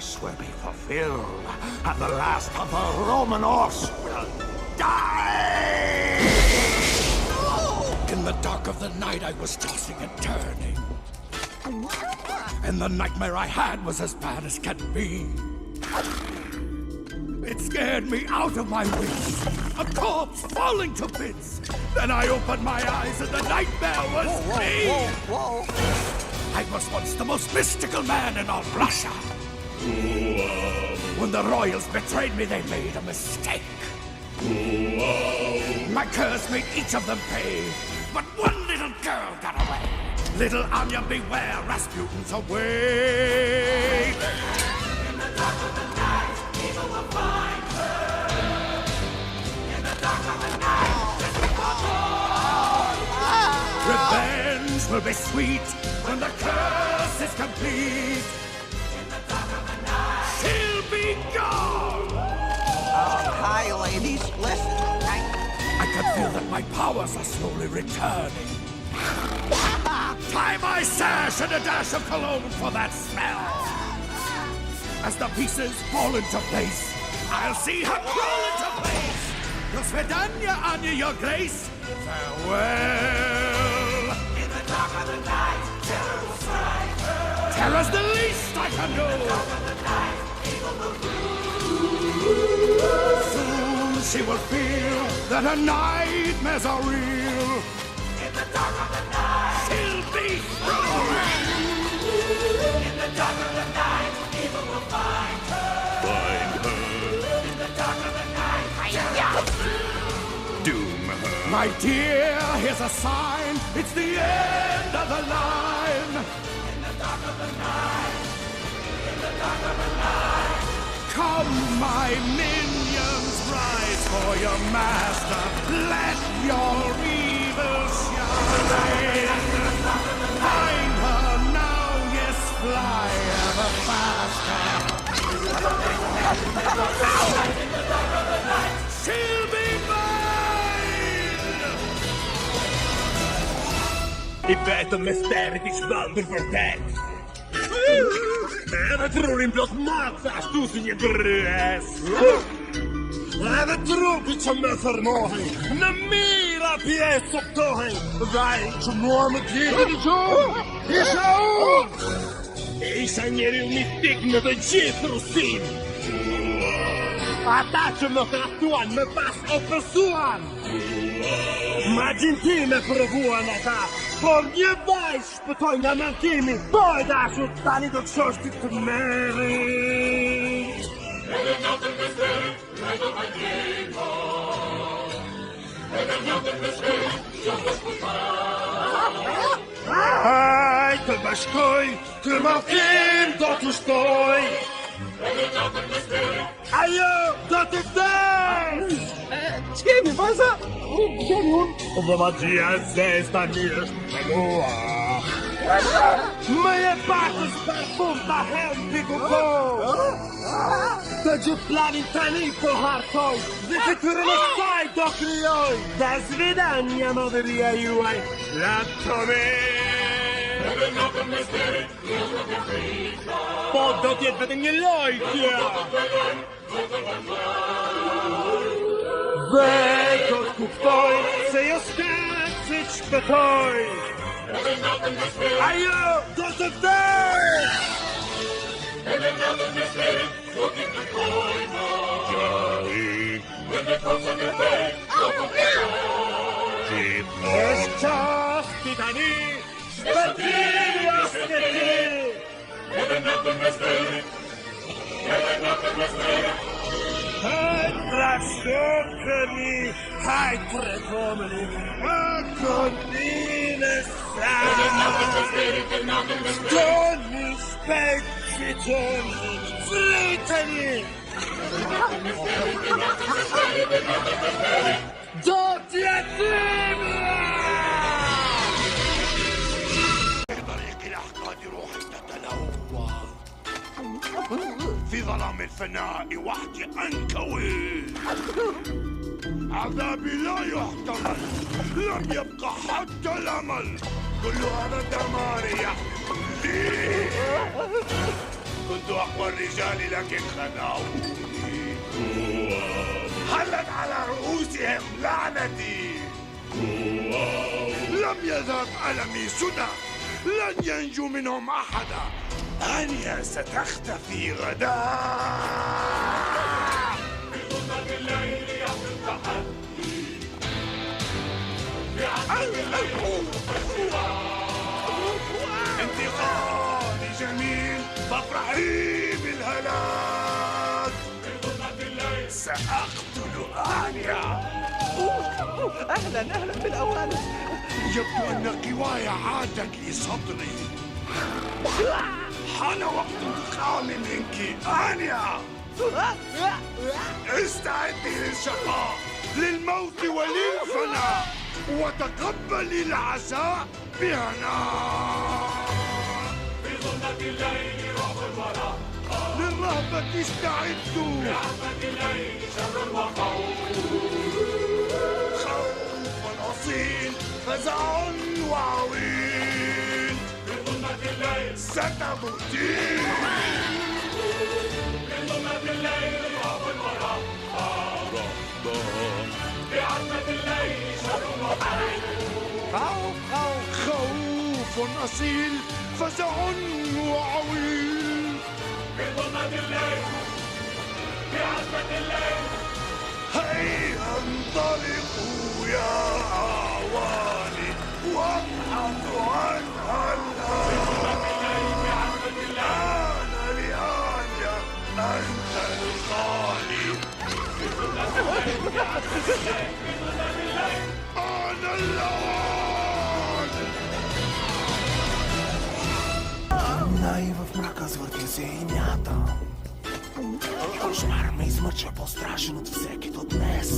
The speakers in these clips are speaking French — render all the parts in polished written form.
promise will be fulfilled, and the last of the Roman horse will die! In the dark of the night, I was tossing and turning. And the nightmare I had was as bad as can be. It scared me out of my wits. A corpse falling to bits. Then I opened my eyes and the nightmare was me. I was once the most mystical man in all Russia. When the royals betrayed me, they made a mistake. My curse made each of them pay, but one little girl got away. Little Anya, beware, Rasputin's away. In the dark of the night, people will find her. In the dark of the night, revenge will be sweet when the curse is complete. In the dark of the night, she'll be gone. Hi, ladies. Listen. I can feel that my powers are slowly returning. Tie my sash and a dash of cologne for that smell. As the pieces fall into place, I'll see her crawl into place. Do svidania, Anya, your grace. Farewell. In the dark of the night, terror will strike her. Terror's the least I can do. In the dark of the night, evil will rule. Soon she will feel that her nightmares are real. In the dark of the night, she'll be through. In the dark of the night, evil will find her. Find her. In the dark of the night, doom her. My dear, here's a sign. It's the end of the line. In the dark of the night. In the dark of the night. Come, my minions, rise for your master. Let your evil shine. Find her now, yes, fly ever faster. She'll be mine! Ik weet een mysterisch wonder verdekt. En het roerin bloot maakt tussen je bröst. En het roep iets me vermogen. Na mira pjäs op togen. Wij enorme dieren zo. Is zo. Ik zijn hier niet dik met een Jethro-sin. Attacciami a tuan, me pas op persoan. Ma gentile provuana ta. Por nie weź, spokojnie mankimi. Boj dasz od tani do książki to merit. Aj, ty masz koj, ty ma kim, to tu stoi. Ajo, to ty też! Ciebie, baza! Ovo magia zesta niż przemuła. Moje paty z parfumta chętny go. To dziuplani tani po hartoj. Wy które na staj dokryjoj. Do zwiedzania modelia juaj. Latowy. Podot jednego nie lojcie. Weź od kuchtoj, se jo skaczyć betoj. Ajo, to ty też! Jest czas, tytani, zbędni jasny ty! Hej, praszukami, hej, prekomeni, akonine sama. Toni spejci, toni, fritani. Do diadema! في ظلام الفناء وحدي أنكوي عذابي لا يحتمل لم يبقى حتى الأمل كل هذا دمار يحلي كنت أقوى الرجال لكن خدعوني. حلت على رؤوسهم لعنتي. لم يذهب ألمي سدى، لن ينجو منهم أحدا. آنيا ستختفي غدا. في ظلمة الليل يوم التحدي، انتقامي جميل فافرحي بالهلاك. في ظلمة الليل سأقتل آنيا. اهلا بالاوان. يبدو أن قواي عادت لصدري. حان وقت انتقام منك آنيا. استعدي للشقاء، للموت وللفناء، وتقبلي العزاء بهناء. في ظلمة الليل روح الوراء، للرهبة استعدوا. في عتمة الليل شر وخوف، خوف أصيل فزع وعويل. في ظلمة الليل ستموتين. في ظلمة الليل روح الوراء، في عتمة الليل شر وخوف، خوف أصيل فزع وعويل. في ظلمة الليل، في عتمة الليل، هيا انطلقوا يا أعواني وابحثوا عنها الآن. أنا لآنيا، أنت الخالي. أنا الآن. Naiva w mraka zwъртя земята. Кошмар ме измъчва по-страшен от всеки до днес.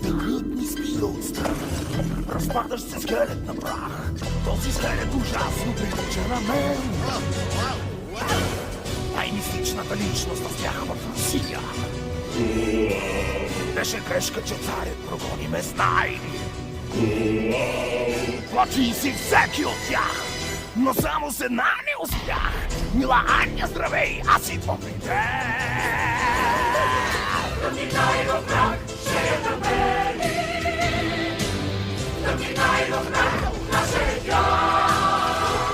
Дъхът ми спира отстрани. Разпадаш се скелет на прах. Този скелет ужасно прилича на мен. Най-мистичната личност бях в Русия. Беше грешка, че царят прогони ме, знай ли. Плачи си всеки от тях, но само с една не успях. Мила Аня, здравей, аз идвам при теб. Да минай в мрак, ще я намери. Да минай в мрак, нашия тях.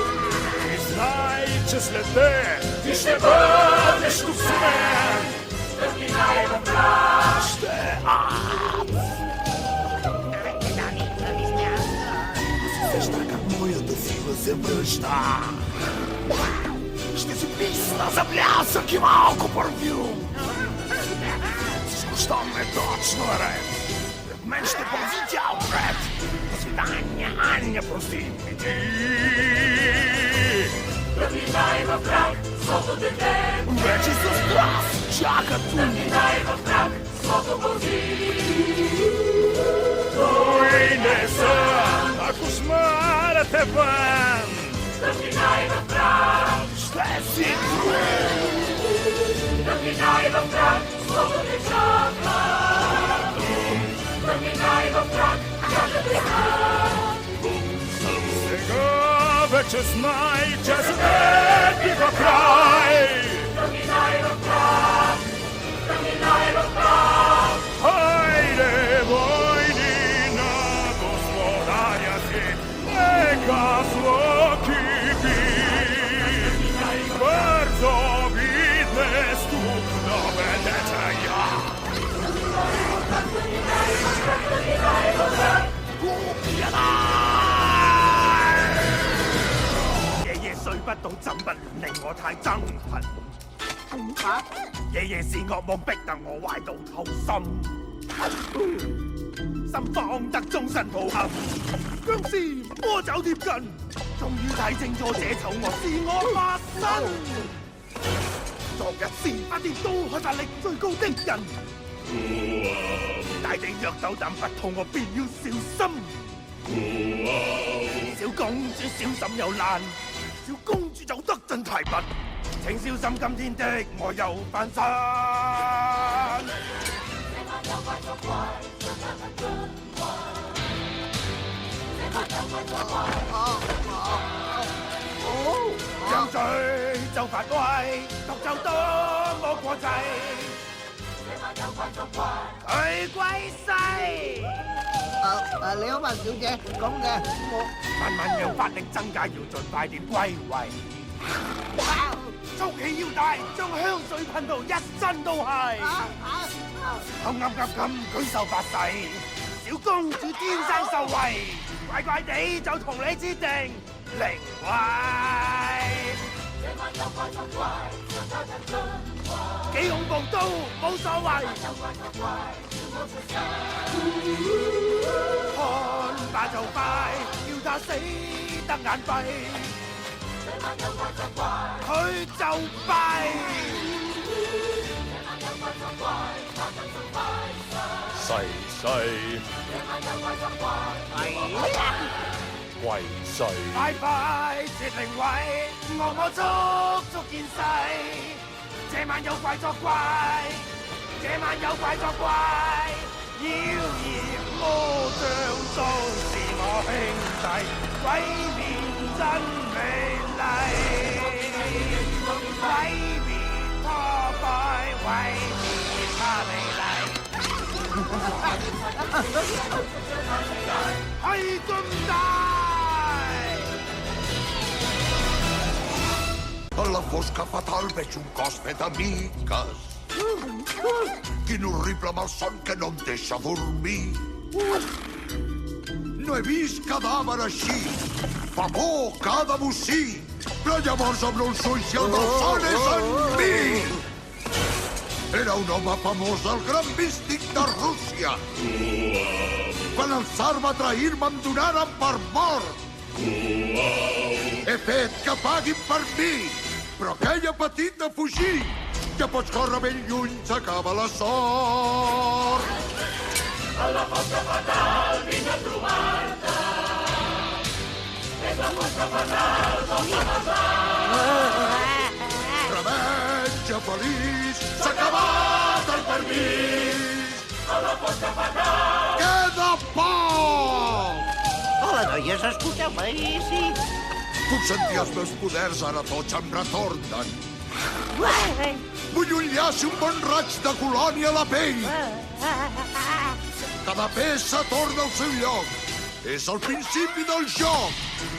И знай, че след теб ти ще бъдеш тук с мен. Да минай в мрак, ще ад. Сеща как моята сила се връща. Ще си писна за блясък и малко парфюм. Всичко, що ме точно е ред. Пред мен ще пълзи тя отпред. До свидания, Аня, прости ми ти. Да минай в мрак, злото дете. Вече с страст чакат тук. Да минай в мрак, злото вълзи. Той не сън, а кошмарът е вън. Да минай в мрак, ще си твой. Да минай в мрак, злото те чака. Да минай в мрак, чака те Сега вече знай, че с теб идва край. Да минай в мрак, да минай в мрак. Хайде, войни на господаря си, нека злоки би. Бързо виднес тук доведете я.夜夜睡不到怎不令我太憎恨。夜夜是噩夢逼得我壞到透心，心慌得終身抱憾。僵屍魔爪貼近，終於睇清楚這醜惡是我化身。昨日是發電刀開發力最高的人，大地若斗膽不痛，我便要小心。小公主小心有難，小公主走得真太笨，請小心今天的我又翻身。人罪就發威，獨就多麼過際。佢歸西。你好，文小姐，咁嘅我慢慢讓法力增加，要盡快點歸位。捉起腰帶，將香水噴到一身都係。咁，舉手發誓，小公主天生受惠，乖乖地就同你指定靈位。幾恐怖都冇所謂，看吧就快，要他死得眼閉，佢就弊。逝世為世，快絕靈位，我足見世。這晚有怪作怪，妖孽魔將都是我兄弟，鬼面真美麗，鬼面破敗，毀滅他美麗，係咁大。A la fosca fatal veig un cos fet a miques. Quin horrible malson que no em deixa dormir. No he vist cadàver així. Fa por cada bocí. Però llavors obro els ulls i el malson és en mi. Era un home famós, el gran místic de Rússia. Quan el tsar va trair-me em donaren per mort. He fet que paguin per mi, però aquella petita fugir. Ja pots córrer ben lluny, s'acaba la sort. A la fosca fatal vinc a trobar-te. És la fosca fatal, com la fatal. Revenja feliç, s'ha acabat el permís. A la fosca fatal queda poc. Hola, noies, escolteu-me, sí. Puc sentir els meus poders, ara tots em retornen. Vull un llaç i un bon raig de colònia a la pell. Cada peça torna al seu lloc. És el principi del joc.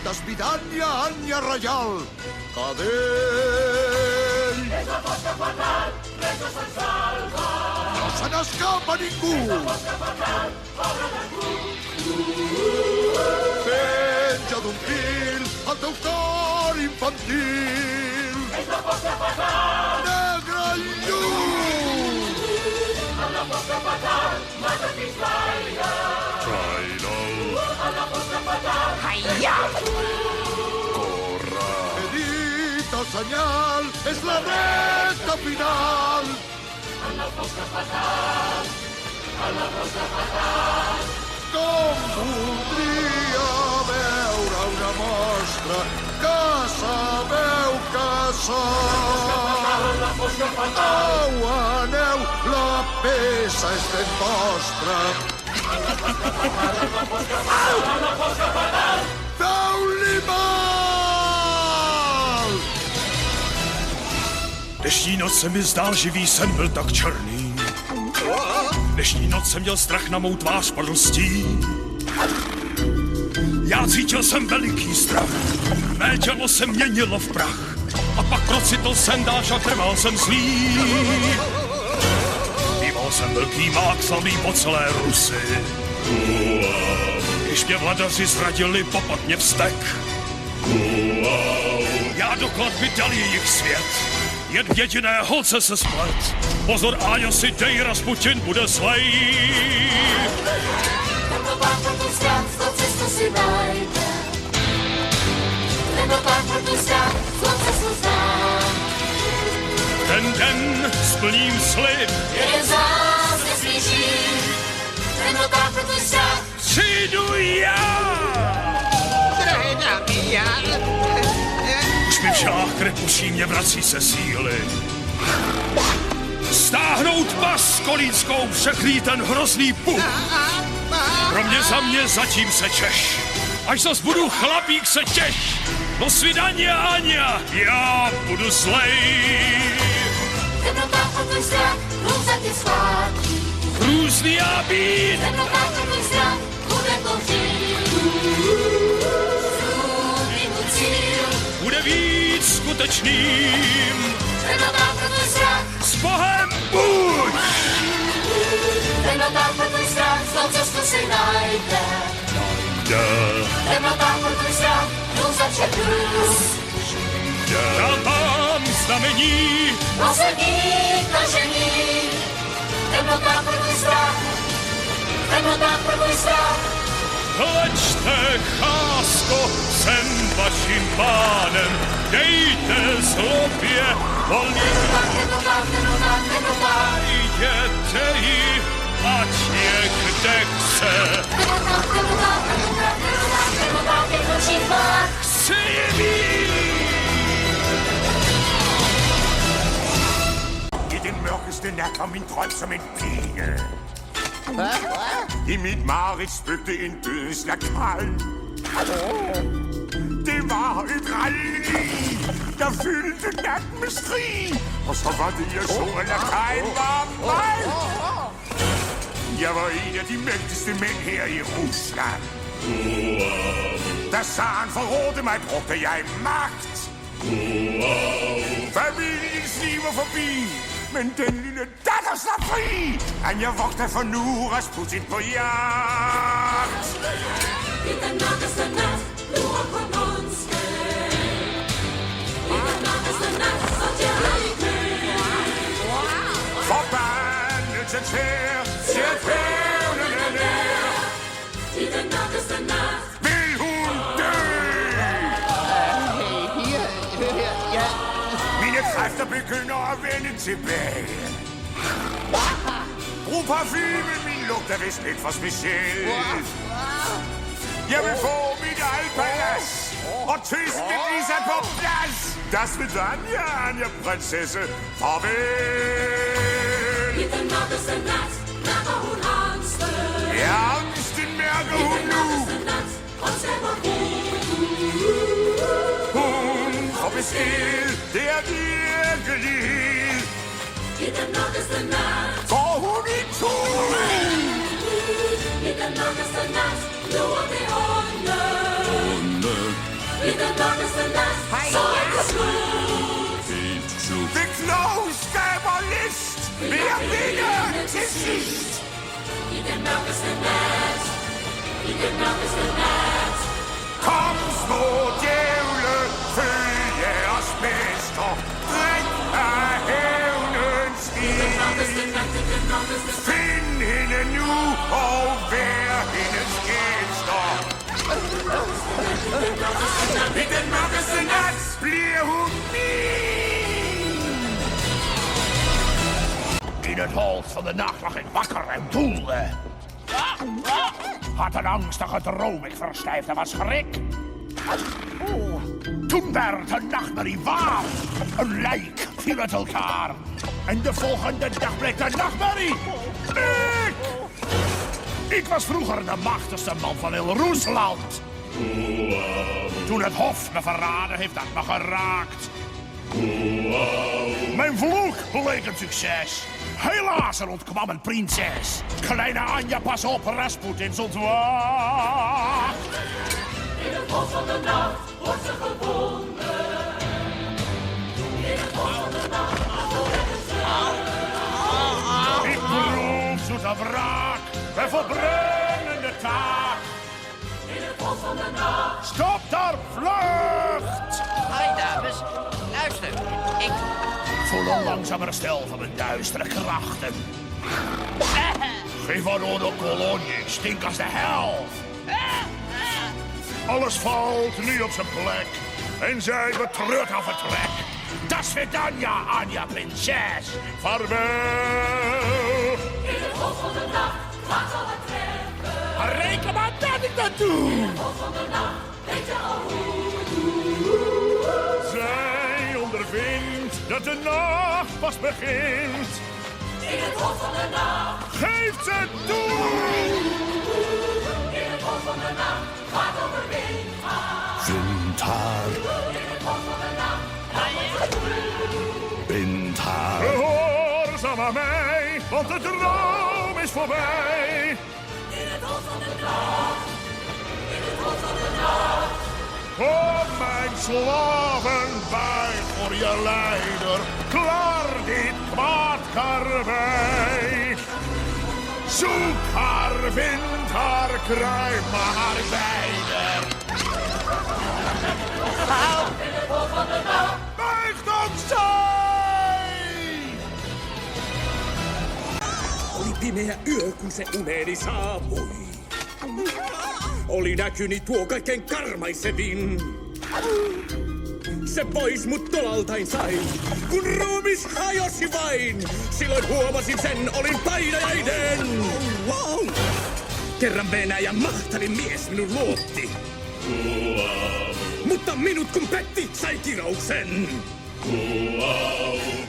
Desvidanya, Anya Reial. Cadell. És la fosca fatal, res no se'n salva. No se n'escapa ningú. És la fosca fatal, pobre de tu. Penja d'un fil el teu cor infantil. És la fosca fatal. Negre llum. En la fosca fatal mata fins l'aire. Traïdor. En la fosca fatal. Aia! Corre. He dit el senyal, és la recta final. En la fosca fatal. En la fosca fatal. Com voldria veure una mostra que sabeu que sóc. Au, aneu, la peça és ben vostra. Feu-li mal! Dnešní noc se mi zdál, živý sen byl tak černý. Dnešní noc jsem měl strach, na mou tvář padl stín. Já cítil jsem veliký strach, mé tělo se měnilo v prach. A pak procitl sendář a trval jsem zlý. Býval jsem velký mák, slavný po celé Rusy. Když mě vladaři zradili, popad mě vztek. Já do klatby dal jejich svět, jen v jediné holce se splet. Pozor, Ájo, si dej, Rasputin bude zlej. Tento pán proto zkrát, zlou cestu si najde. Tento pán proto zkrát, zlou cestu zná. Ten den splním slib, Jeden z nás nesmí žít. Tento pán proto zkrát. přijdu já. Drahé dámy, já... Už mi v žilách krev puší, mě vrací se síly. Stáhnout pas kolínskou, překrýt ten hrozný puk. Pro mě za mě zatím se češ, až zas budu chlapík se těš. До свидания, Аня! Я буду злей! Temnota po tvůj strach, růzatý svátky. Hrůzný a být! Temnota po tvůj strach, bude kouřit. Svůj mu cíl. Bude víc skutečným! Temnota po tvůj strach, S Bohem buď! temnota po tvůj strach, svou cestu si najde. Temnota po tvůj strach, růzače plus. Tam znamení! Poslední tažení. Temnota po tvůj strach, temnota po tvůj strach. Lečte, chásko, jsem vaším pánem, dejte zlobě volný, Temnota, temnota, temnota. jděte ji, ať je kde chce. Temnota, temnota, temnota, temnota, temnota, těch nočních pár. Chci je mít! I den mørkeste nat kom min drøm som en pine. I mit mareridt spøgte en dødens lakal. Det var et ralleri, der fyldte natten med skrig. Og så var det, jeg så, at lakajen var mig. Jeg var en af de mægtigste mænd her i Rusland. Da zaren forrådte mig, brugte jeg magt. Familiens liv var forbi, men den lille datter slap fri. Anja vogter for nu, Rasputin på jagt. I den mørkeste nat, lurer på monster. I den mørkeste nat, så djævlen i kø. Forbandelse til djævlen er nær. I den mørkeste nat, Vil hun dø? Ja. Mine kræfter begynder at vende tilbage. Brug parfume, min lugt er vist lidt for speciel. Jeg vil få mit eget palads, og tøsen vil blive sat på plads. Das vidania, Anja, prinsesse. Farvel. i den mørkeste nat, mærker hun angsten. Ja, angsten mærker hun nu. Den nat, og skaber ro. Hun får besked, det er virkelighed. I den mørkeste nat, Går hun i tur? i den mørkeste nat, lurer det onde. I den mørkeste nat, så er det slut. Det klogskab og list vil jeg vinde til sidst. I den mørkeste nat, i den mørkeste nat. Kom, små djævle, følg jeres mester. Drik af hævnens ild. Find hende nu og vær hendes gæster. I den mørkeste nat bliver hun min. In het holst van de nacht lag ik wakker en doelde. Had een angstige droom, ik verstijfde van schrik. Toen werd de nachtmerrie waar. Een lijk viel uit elkaar. En de volgende dag bleek de nachtmerrie ik was vroeger de machtigste man van heel Rusland. Toen het hof me verraden heeft, dat me geraakt. Mijn vloek bleek een succes. Helaas, er ontkwam een prinses. Kleine Anja, pas op, Rasputins ontwacht. In het bos van de nacht wordt ze gevonden. In het bos van de nacht wordt ze Ik proef zoete wraak, bij verbrennende taak. in het bos van de nacht. Stop daar, vlucht! Hoi dames, luister, ik... Voel een langzamer stel van mijn duistere krachten. Geen van de kolonie, stink als de hel. Alles valt nu op zijn plek en zij betreurt haar vertrek. Das Vidania, Anja, prinses. Vaarwel. In het bos van de nacht gaat al het treffen. Reken maar dat ik dat doe. In het bos van de nacht weet je al hoe. Zij ondervindt dat de nacht pas begint. In het bos van de nacht. Geeft ze toe. In het bos Vintar. Vintar. Gehoorzaam mij, want de droom is voorbij. Kom mijn slaven bij voor je leider, klaar dit kwaad karwei. Zoek haar, vind haar, kruip maar bijder. Buigt ook zij! Oli pimeä yö, kun se uneeni saapui. Oli näkyni tuo kaikkein karmaisevin. Se pois mut tolaltain sai, kun ruumis hajosi vain. Silloin huomasin sen, olin painajainen. Wow. Kerran Venäjän mahtavin mies minun luotti. Mutta minut kun petti, sai kirauksen.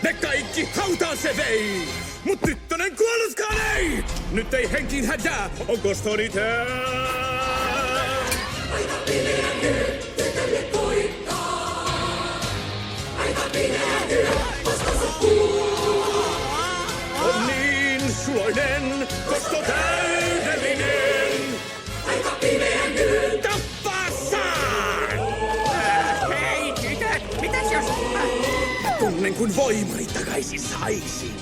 Ne kaikki hautaan se vei. Mut tyttönen kuolluskaan ei! Nyt ei henkiin hädää, on kostoni tää. Aika pimeä yö, tytölle koittaa. Aika pimeä yö, koska se on niin suloinen, kosto täydellinen. Aika pimeä yö. Tappaa saan! Hei tytöt, mitäs jos... Tunnen kun voimani takaisin saisin.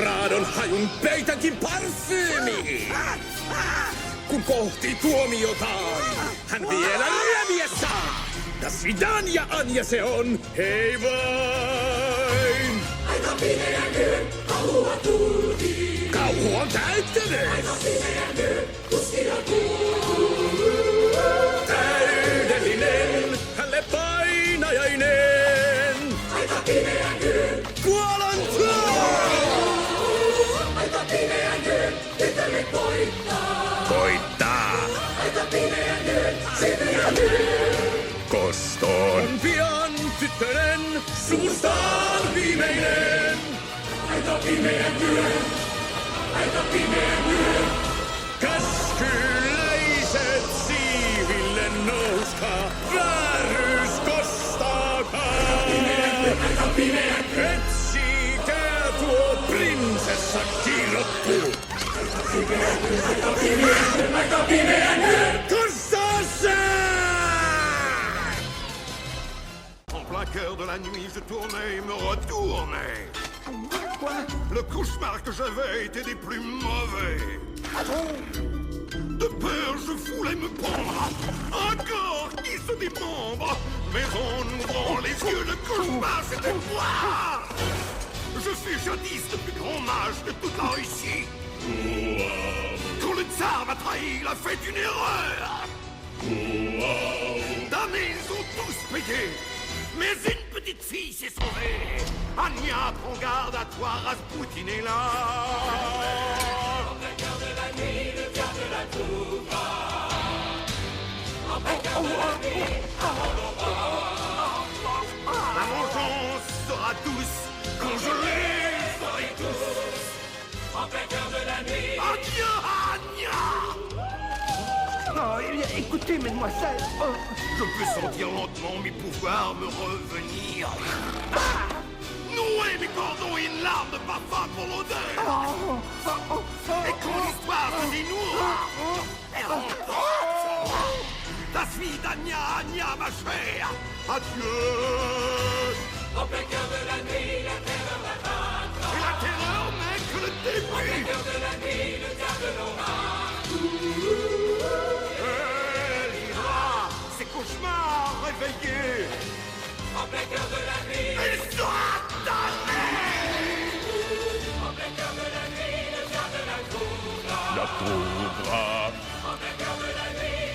Raadon hajun peitänkin parfyymiin. Kun pohtii tuomiotaan, hän vielä lieviä saa. Das Vidania Anja se on, hei vain. Aika pimeä yö, kauhua tulvii. Kauhu on täyttynyt. Aika pimeä yö, tuskia kuuluu. Täydellinen, hänelle painajainen. Aika pimeä yö, kuolan tuo. Aika pimeä yö, tytölle koittaa. Koittaa. Aika pimeä yö, pimeä yö. Kostoon pian tyttönen, suustaan viimeinen. Aika pimeä yö, aika pimeä yö. Käskyläiset siiville nouskaa, vääryys kostaakaa. Aika pimeä yö. Etsikää tuo prinsessa kirottu. Aika pimeä yö, aika pimeä yö. Kostaa se! En plein cœur de la nuit, je tournais et me retournais. Quoi? Le cauchemar que j'avais était des plus mauvais. De peur, je voulais me pendre. Un corps qui se démembre. Mais en ouvrant les yeux, le cauchemar, c'était moi. Je fus jadis le plus grand mage de toute la Russie. Quand le tsar m'a trahi, il a fait une erreur. Damnés, ils ont tous payé. Mais une petite fille s'est sauvée. Anya, prends garde à toi, Rasputin est là. En plein cœur de la nuit, le diable la trouvera. En plein cœur de la nuit, Ma vengeance sera douce quand je les ferai tous. en plein cœur de la nuit. Anya, Anya! Non, écoutez, mademoiselle. Oh. Je peux sentir lentement mes pouvoirs me revenir. Nouer mes cordons et une larme de parfum pour l'odeur. Et quand l'histoire se dénoue, elle remporte. La suite, Anya, Anya, ma chère. Adieu. En plein cœur de la nuit, la terreur va vaincre. Et la terreur n'est que le En plein début. cœur de la nuit, le diable l'aura. Elle ira, ses cauchemars réveillés. En plein cœur de la nuit, Elle sera damnée. en plein cœur de la nuit, le diable la trouvera. La trouvera. En plein cœur de la nuit,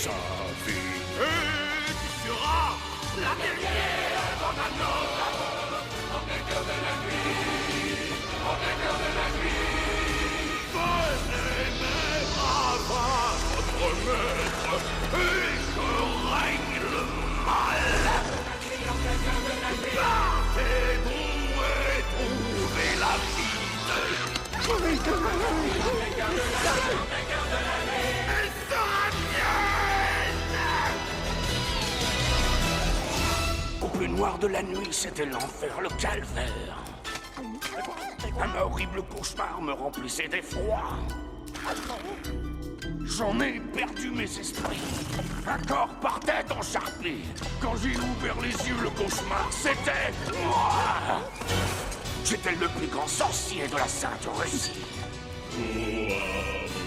Sa vie. Et tu seras la dernière dans ma note. en plein cœur de la nuit, en plein cœur de la nuit. Venez, mes braves, votre maître, et que règne le mal. Partez donc et trouvez la vie. noir de la nuit, c'était l'enfer, le calvaire. Un horrible cauchemar me remplissait d'effroi. J'en ai perdu mes esprits. Un corps partait en charpie. Quand j'ai ouvert les yeux, le cauchemar, c'était moi. J'étais le plus grand sorcier de la Sainte Russie.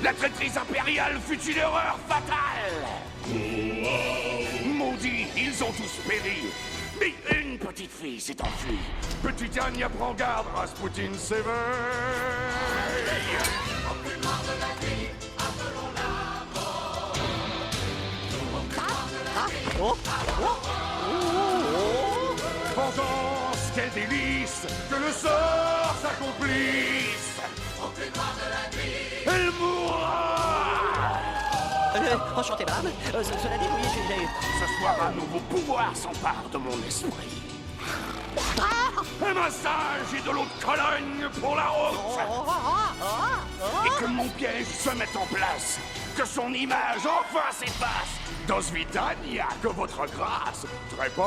La traîtrise impériale fut une erreur fatale. Maudits, ils ont tous péri. Mais une petite fille s'est enfuie. Petite Anya, prends garde, Rasputin s'éveille. Vengeance, quel délice, que le sort s'accomplisse. Elle mourra. Enchanté, madame. Cela dit, oui, j'ai... Ce soir, un nouveau pouvoir s'empare de mon esprit. Un massage et de l'eau de Cologne pour la route. Et que mon piège se mette en place. Que son image enfin s'efface. Dos Vitania, que votre grâce trépasse.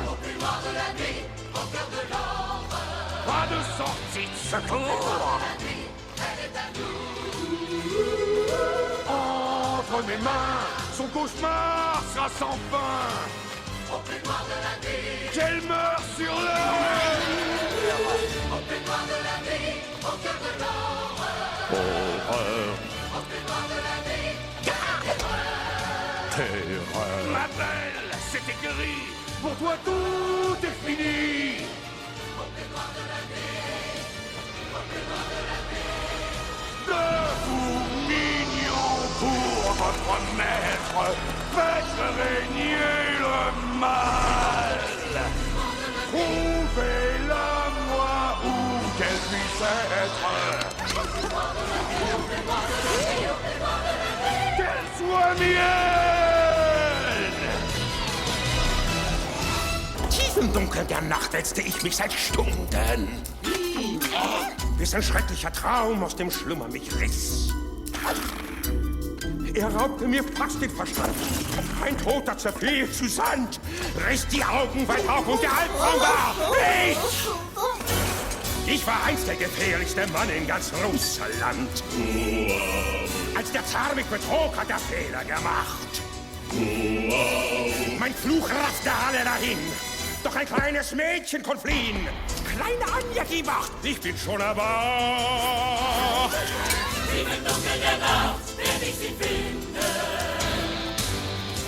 Au plus noir de la nuit, au cœur de l'ombre. Pas de sortie de secours. Entre mes mains, son cauchemar sera sans fin. Au plus noir de la nuit, qu'elle meurt sur l'heure. Au plus noir de la nuit, au cœur de l'ombre. Horreur. Au plus noir de la nuit, terreur. Ma belle, c'est écrit. Pour toi tout est fini. Au plus noir de la nuit, au plus noir de la nuit. Debout, mignon, pour votre maître, faites régner le mal. Trouvez-la moi où qu'elle puisse être. Qu'elle soit mienne. Diesem Dunkel der Nacht setzte ich mich seit Stunden, bis ein schrecklicher Traum aus dem Schlummer mich riss. Er raubte mir fast den Verstand. Ein Toter zerfiel zu Sand, riss die Augen weit auf und der Albtraum war ich! Ich war einst der gefährlichste Mann in ganz Russland. Als der Zar mich betrog, hat er Fehler gemacht. Mein Fluch raffte alle dahin. Doch ein kleines Mädchen kon fliehen. Kleine Anja, die Macht, ich bin schon erwacht. Im Dunkel der Nacht werd ich sie finden.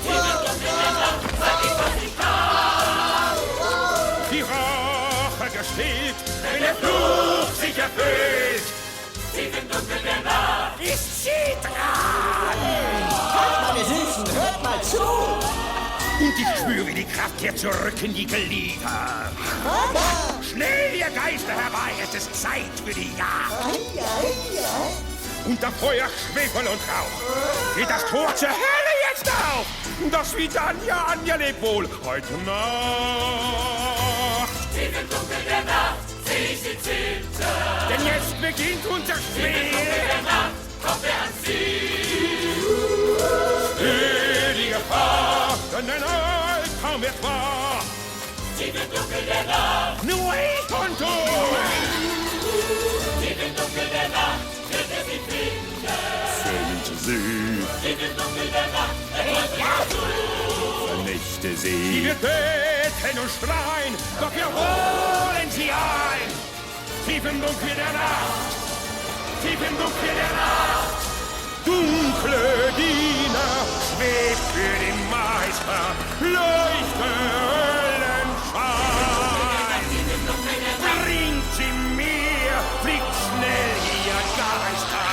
Im Dunkel der Nacht sag ich, was ich kann. Die Rache gesteht, wenn der Fluch sich erfüllt. Im Dunkel der Nacht Ist sie dran! Meine Süßen, hört mal zu! Und ich spüre die Kraft hier zurück in die Glieder. Schnell, ihr Geister, herbei, es ist Zeit für die Jagd. Unter Feuer, Schwefel und Rauch geht das Tor zur Hölle jetzt auf. Das Vitania, Anja lebt wohl heute Nacht. im Dunkel der Nacht seh ich sie zittern. Denn jetzt beginnt unser Im Spiel. Dunkel der Nacht kommt er ans Ziel. Die Gefahr, denn ein Albtraum wird wahr. Im Dunkel der Nacht, Nur ich und du. im Dunkel der Nacht wird er sie finden. Finde sie, Im Dunkel der Nacht, er zu. vernichte Sie sie. wird beten und schreien, doch wir holen sie ein. Tief im Dunkel der Nacht, tief im Dunkel der Nacht. Dunkle Diener schwebt für den Meister, leuchte Höllenschein. Bringt sie mir, fliegt schnell, ihr Geister.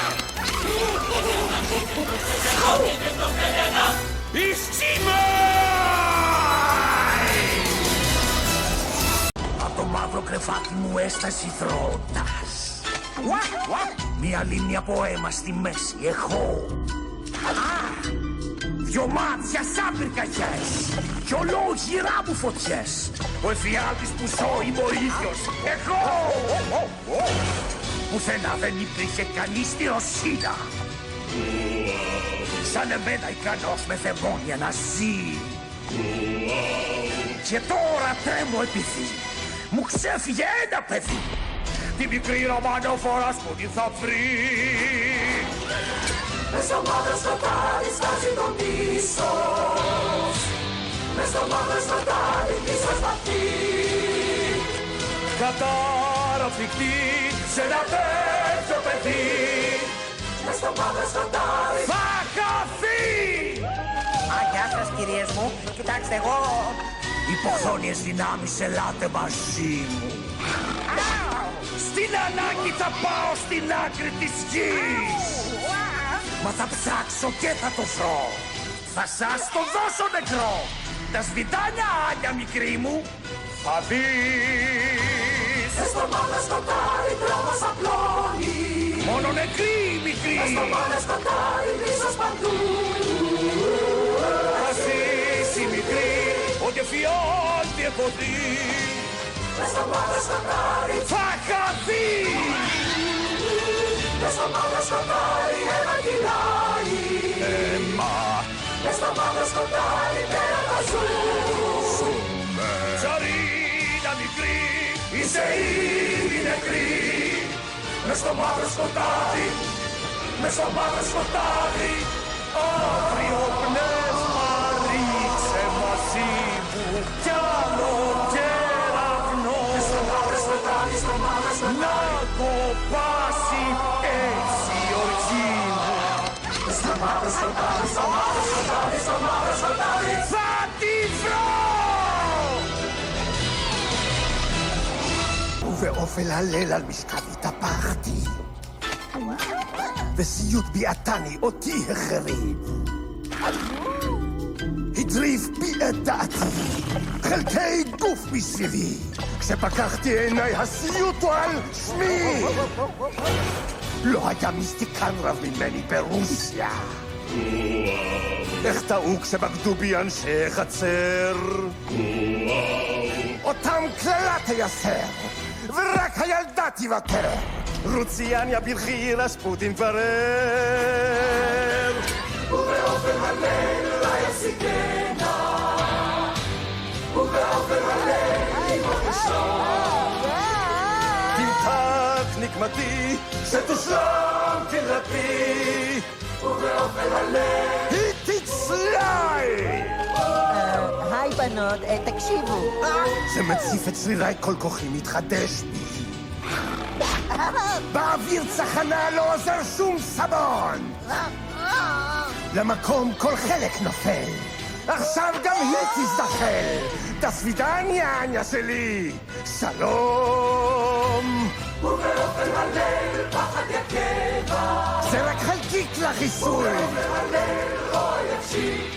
Ist sie mein? Από το μαύρο κρεβάτι μου έσταση θρότας. Μια λίμνη από αίμα στη μέση έχω. Δυο μάτια σαν πυρκαγιές κι ολόγυρά μου φωτιές. Ο εφιάλτης που σώει βοήθιος εγώ. Πουθενά δεν υπήρχε κανείς στη Ρωσίνα σαν εμένα ικανός με δαιμόνια να ζει. Και τώρα τρέμω επειδή μου ξέφυγε ένα παιδί. Τη μικρή Ρωμανόφορα που την θα βρει. Μες στο μαύρο σκοτάδι στάζει τον πίσος. Μες στο μαύρο σκοτάδι πίσω σπαθί. Καταρροφηκτή σε ένα τέτοιο παιδί. Μες στο μαύρο σκοτάδι θα χαθεί. Α, γεια σας κυρίες μου. Κοιτάξτε εγώ. Υποχθόνιες δυνάμεις, ελάτε μαζί μου. Στην ανάγκη θα πάω στην άκρη της γης. Μα θα ψάξω και θα το βρω. Θα σας το δώσω νεκρό. Τα σβητάνια, Άνια μικρή μου, θα δεις. Μες στο μαύρο σκοτάδι δρόμος απλώνει. Μόνο νεκρή μικρή. Μες στο μαύρο σκοτάδι πίσω παντού. Θα ζήσει μικρή, ό,τι εφιάλτη έχω δει. Μες στο μαύρο σκοτάδι θα χαθεί. Μες στο μαύρο σκοτάδι αίμα κυλάει. Έμα. Μες στο μαύρο σκοτάδι πέρα τα ζούμε. Ψαρίνα μικρή, είσαι ήδη νεκρή. Μες στο μαύρο σκοτάδι, μες στο μαύρο σκοτάδι. Άγριο πνεύμα ρίξε μαζί μου κι άλλο κεραυνό. Μες στο μαύρο σκοτάδι, στο μαύρο σκοτάδι. Να κοπάσει έτσι η οργή μου. Μες στο μαύρο σκοτάδι, στο μαύρο σκοτάδι, στο μαύρο σκοτάδι. Θα τη βρω! ובאופל הליל על משכבית הפחתי וסיוט ביעתני אותי החריד הטריף בי את דעתי חלקי גוף מסביבי כשפקחתי עיניי הסיוט הוא על שמי לא היה מיסטיקן רב ממני ברוסיה איך טעו כשבגדו בי אנשי חצר אותם כללה תייסר ורק הילדה תיוותר רוציאניה בלחי רספוטין ברר ובאופן הליל אולי יפסיקנה ובאופן הליל ימות ראשון תמתק נקמתי שתושלם קרתי ובאופן הליל היא תצלעי היי בנות, תקשיבו. זה מציף את שריריי כל כוחי מתחדש בי באוויר צחנה לא עוזר שום סבון למקום כל חלק נופל עכשיו גם היא תזדחל דסווידניה אניה שלי שלום ובאופן הליל פחד יקבה זה רק חלקיק לחיסול ובאופן הליל רוע יפשיק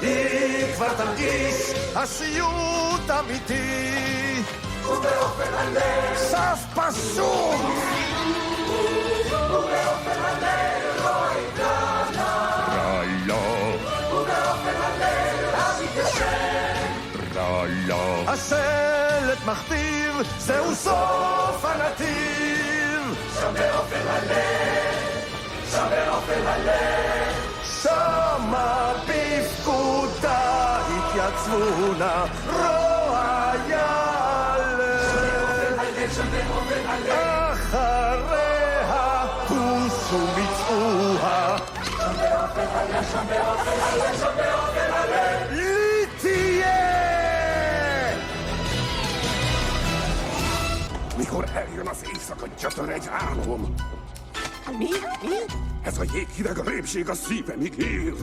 היא כבר תרגיש הסיוט אמיתי ובאופן הליל סף פסוק ובאופן הליל רוע יגדנה רעיו ובאופן הליל אבי ישן רעיו השלט מכתיב זהו סוף הנתיב שם באופן הליל שם באופן הליל שמה בפקודה התייצבו נא רועיה אחריה פוסו מצאוה שם באופן הליל שם באופן הליל לי תהיה Mikor eljön az éjszaka, gyötör egy álom. מי? Ez a jéghideg répség a szívemig ér.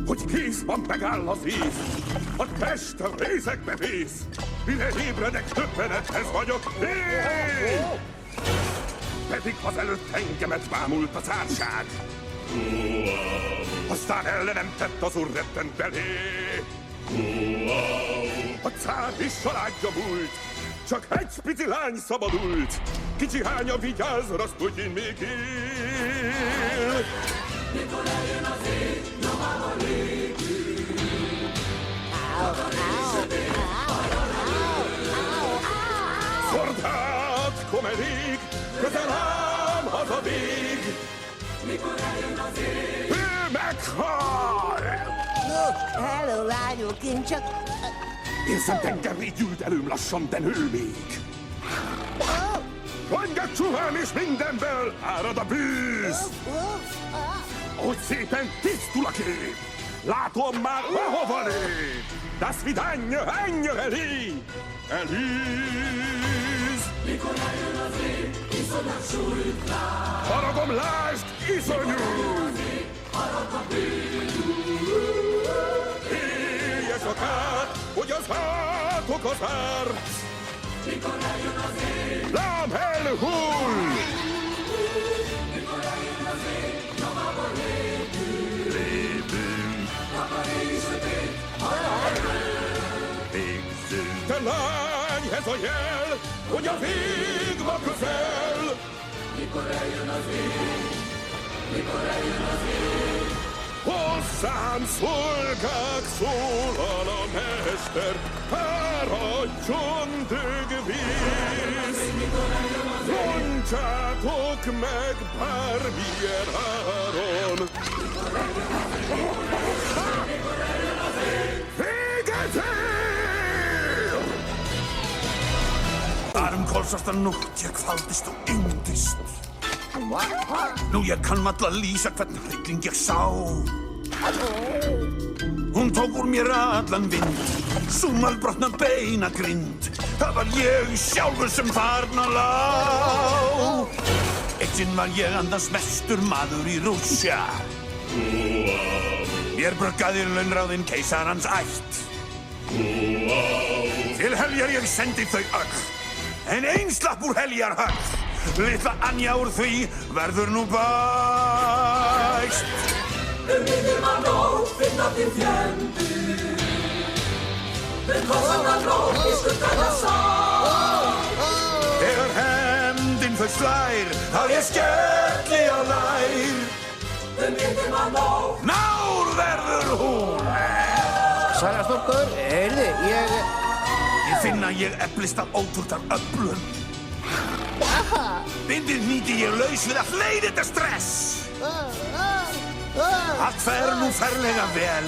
Hogy készban megáll az év, a testem részekbe vész. Mire ébredek, többenethez vagyok én. Pedig azelőtt engemet bámult a cárság. Aztán ellenem tett az urretten belé. A cár és családja múlt, csak egy pici lány szabadult. Kicsi hánya vigyáz, Rasputin még él. mikor eljön az ég, nyomában lépünk. Szordát, komedik, közel ám hazadig. Mikor eljön az ég, Ő meghal! Allora, Lukinchuk. Isänten rigyűltelőm lassan, te nőmék! Mondjak csuván és mindenből árad a bűz! Hogy szépen tisztul a kép! Látom már, hova lép! Das vidanya, anya, Eli! Elíz! Mikor eljön az ég, iszonyat súlyt rá. Haragom, lásd, iszonyú! Harag a bűn. Éljek akár, hogy az hátok az árc! Mikor eljön az ég, Lám elhull! mikor eljön az ég, nyomába lépünk. Lépünk, Takarít sötét, végzünk. Te lány, ez a jel, hogy a vég ma közel! mikor eljön az ég, mikor eljön az ég. Hozzám szolgák, szólal a mester, áradjon dögvíz! Roncsátok meg bármilyen áron! Véget ér! Armkolsasta nótt ég kvaldist og yndist. Nú ég kann valla lýsa hvern hrylling ég sá. Hún tók úr mér allan vind, súmalbrotna beinagrind. Það var ég sjálfur sem þarna lá. Eitt sinn var ég andans mestur maður í Rússja. Mér bruggaði launráðinn keisarans ætt. Til heljar ég sendi þau öll, en ein slapp úr heljar höll. Litla Anja úr því verður nú bæst. Minnum að nótt finna þinn fjöndu. Kossan að nótt í skuggan að sá. Þegar hefndin þau slær, þá ég skelli á lær. Minnum að nótt. Nár verður hún. Sæla stúlkur, heyrðu, Ég finn að ég eflist af ótrúttar öflum. Bindið hnýti ég laus við að fleiri þetta stress. Allt fer nú ferlega vel,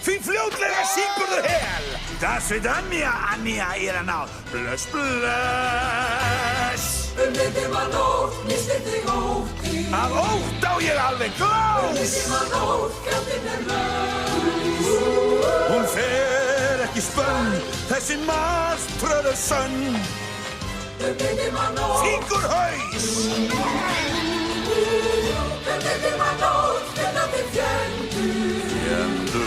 því fljótlega sýpur þau hel. Das vidanja, Anja, Irana, bless, bless. Minnum að nótt, misti þig ótti. Af ótt á ég alveg glás. Minnum að nótt, gældin laus. Hún fer ekki spönn, þessi maströðu sönn. Minnum að nótt. Fingur haus. Minnum að nótt, finna þinn fjöndu.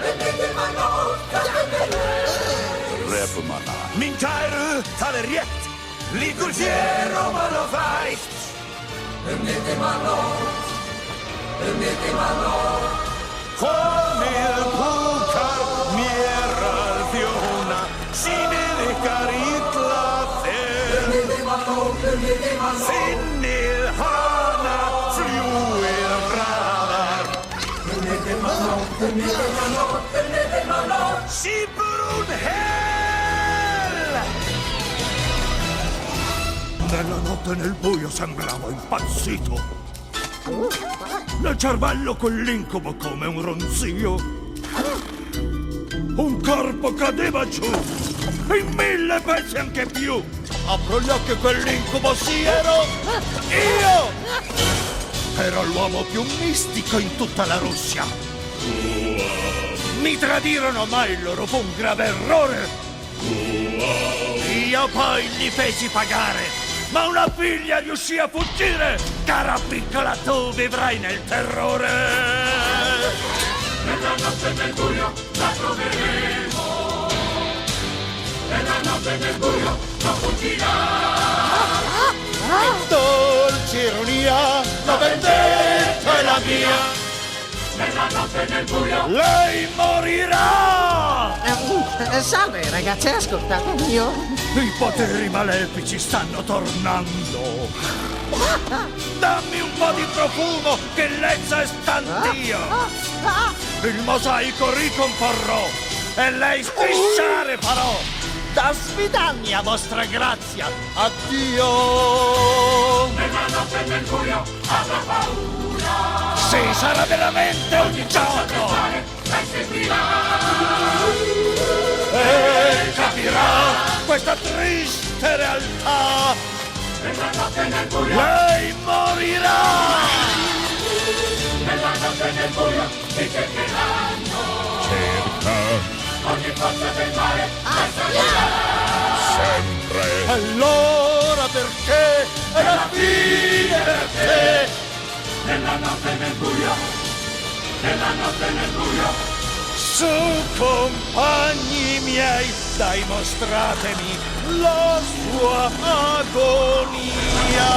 Minnum að nótt, gældin laus. Repum hana. Mín kæru, það er rétt, líkur hér og mann á þætt. Minnum að nótt. Minnum að nótt. Komið púkar mér að þjóna, sýnið ykkar illa þeim. Minnum að nótt, minnum að nótt. Finnið hana, fljúið hraðar. Minnum að nótt, minnum að nótt, minnum að nótt. Sýpur hún hell! Nella notte nel buio sembravo impazzito. Nel cervello quell'incubo come un ronzio. Un corpo cadeva giù, in 1000 pezzi anche più. Apro gli occhi e quell'incubo sì ero io. Ero l'uomo più mistico in tutta la Russia. Mi tradirono, ma il loro fu un grave errore. Io poi gli feci pagare, ma una figlia riuscì a fuggire. Cara piccola, tu vivrai nel terrore. Nella notte nel buio la troveremo. Nella notte nel buio non fuggirà. Dolce ironia, la vendetta è la mia. Nella notte nel buio. Lei morirà! salve ragazzi, ascoltate io. I poteri malefici stanno tornando. Dammi un po' di profumo, che lezza è stantio. Il mosaico ricomporrò e lei strisciare farò. Da svidania, vostra grazia. Addio. Nella notte nel buio avrà paura. Sì, sarà veramente un gioco. Lei seguirà. triste realtà. Lei morirà. Nella notte nel buio ti cercheranno. Cerca Ogni forza del male la salirà. sempre. Allora perché è la fine per te? Nella notte nel buio. Nella notte nel buio. Su, compagni miei, dai, mostratemi la sua agonia.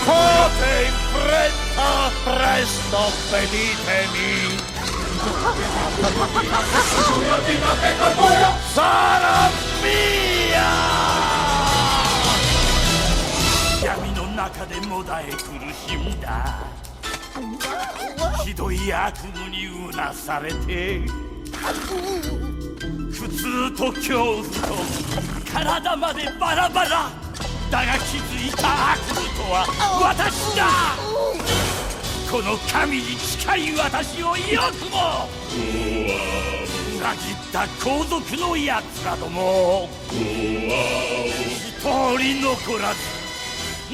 Fate in fretta, presto, veditemi. Sarà mia! 闇の中でもだえ苦しんだひどい悪夢にうなされて苦痛と恐怖と体までバラバラだが気づいた悪夢とは私だこの神に近い私をよくも裏切った皇族のやつらども一人残らず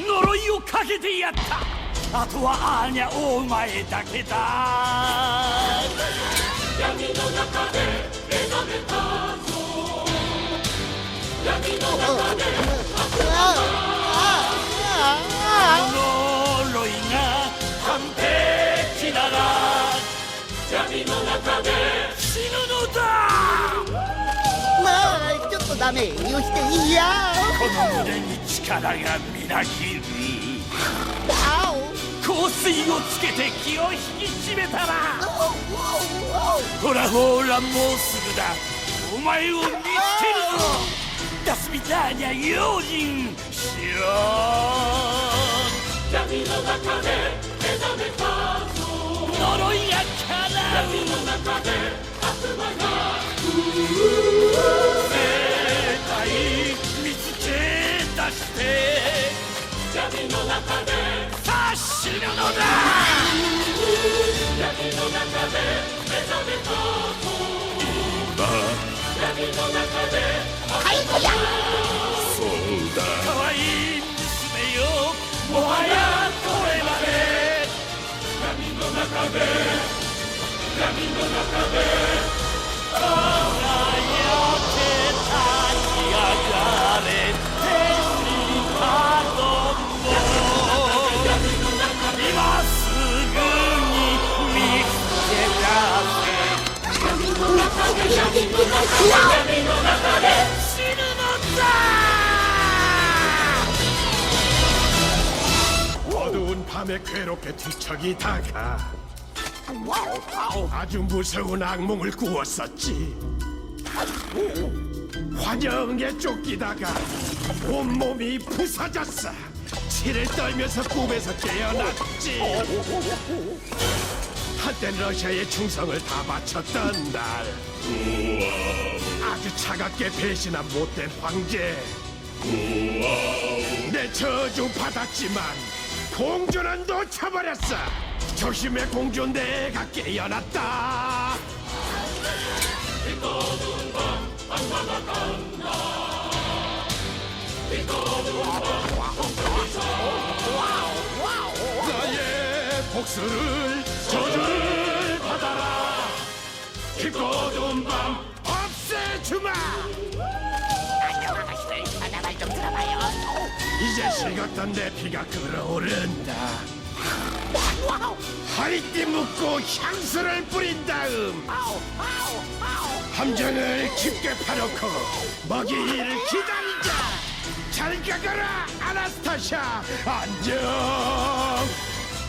呪いをかけてやったあとはあーにゃお前だけだ闇の中で目覚めたぞ闇の中で呪いが完璧なら闇の中で死ぬのだまあちょっとダメよしていやこの胸に力がみなぎる香水をつけて気を引き締めたらほらほらもうすぐだお前を見つけるぞダスみたいにゃ用心しろ闇の中で目覚めたぞ呪いが叶う闇の中で悪魔が絶対見つけ出して闇の中でさあ死ぬのだ闇の中で目覚めたぞ闇の中でそうだ。可愛い娘よもはやこれまで闇の中で闇の中で輝け立ち上がれ天使たども今すぐに見つけ出せ闇の中で闇の中で死ぬのだ 어두운 밤에 괴롭게 뒤척이다가 아주 무서운 악몽을 꾸었었지. 환영에 쫓기다가 온몸이 부서졌어. 치를 떨면서 꿈에서 깨어났지. 한때 러시아에 충성을 다 바쳤던 날 아주 차갑게 배신한 못된 황제 내 저주 받았지만 공주는 놓쳐버렸어. 조심해 공주 내가 깨어났다. 나의 복수를 저주를 받아라. 깊고 어두운 밤 없애주마. 이제 식었던 내 피가 끓어오른다. 허리띠 묶고 향수를 뿌린 다음 함정을 깊게 파놓고 먹이를 기다리자. 잘 가거라 아나스타샤. 안녕.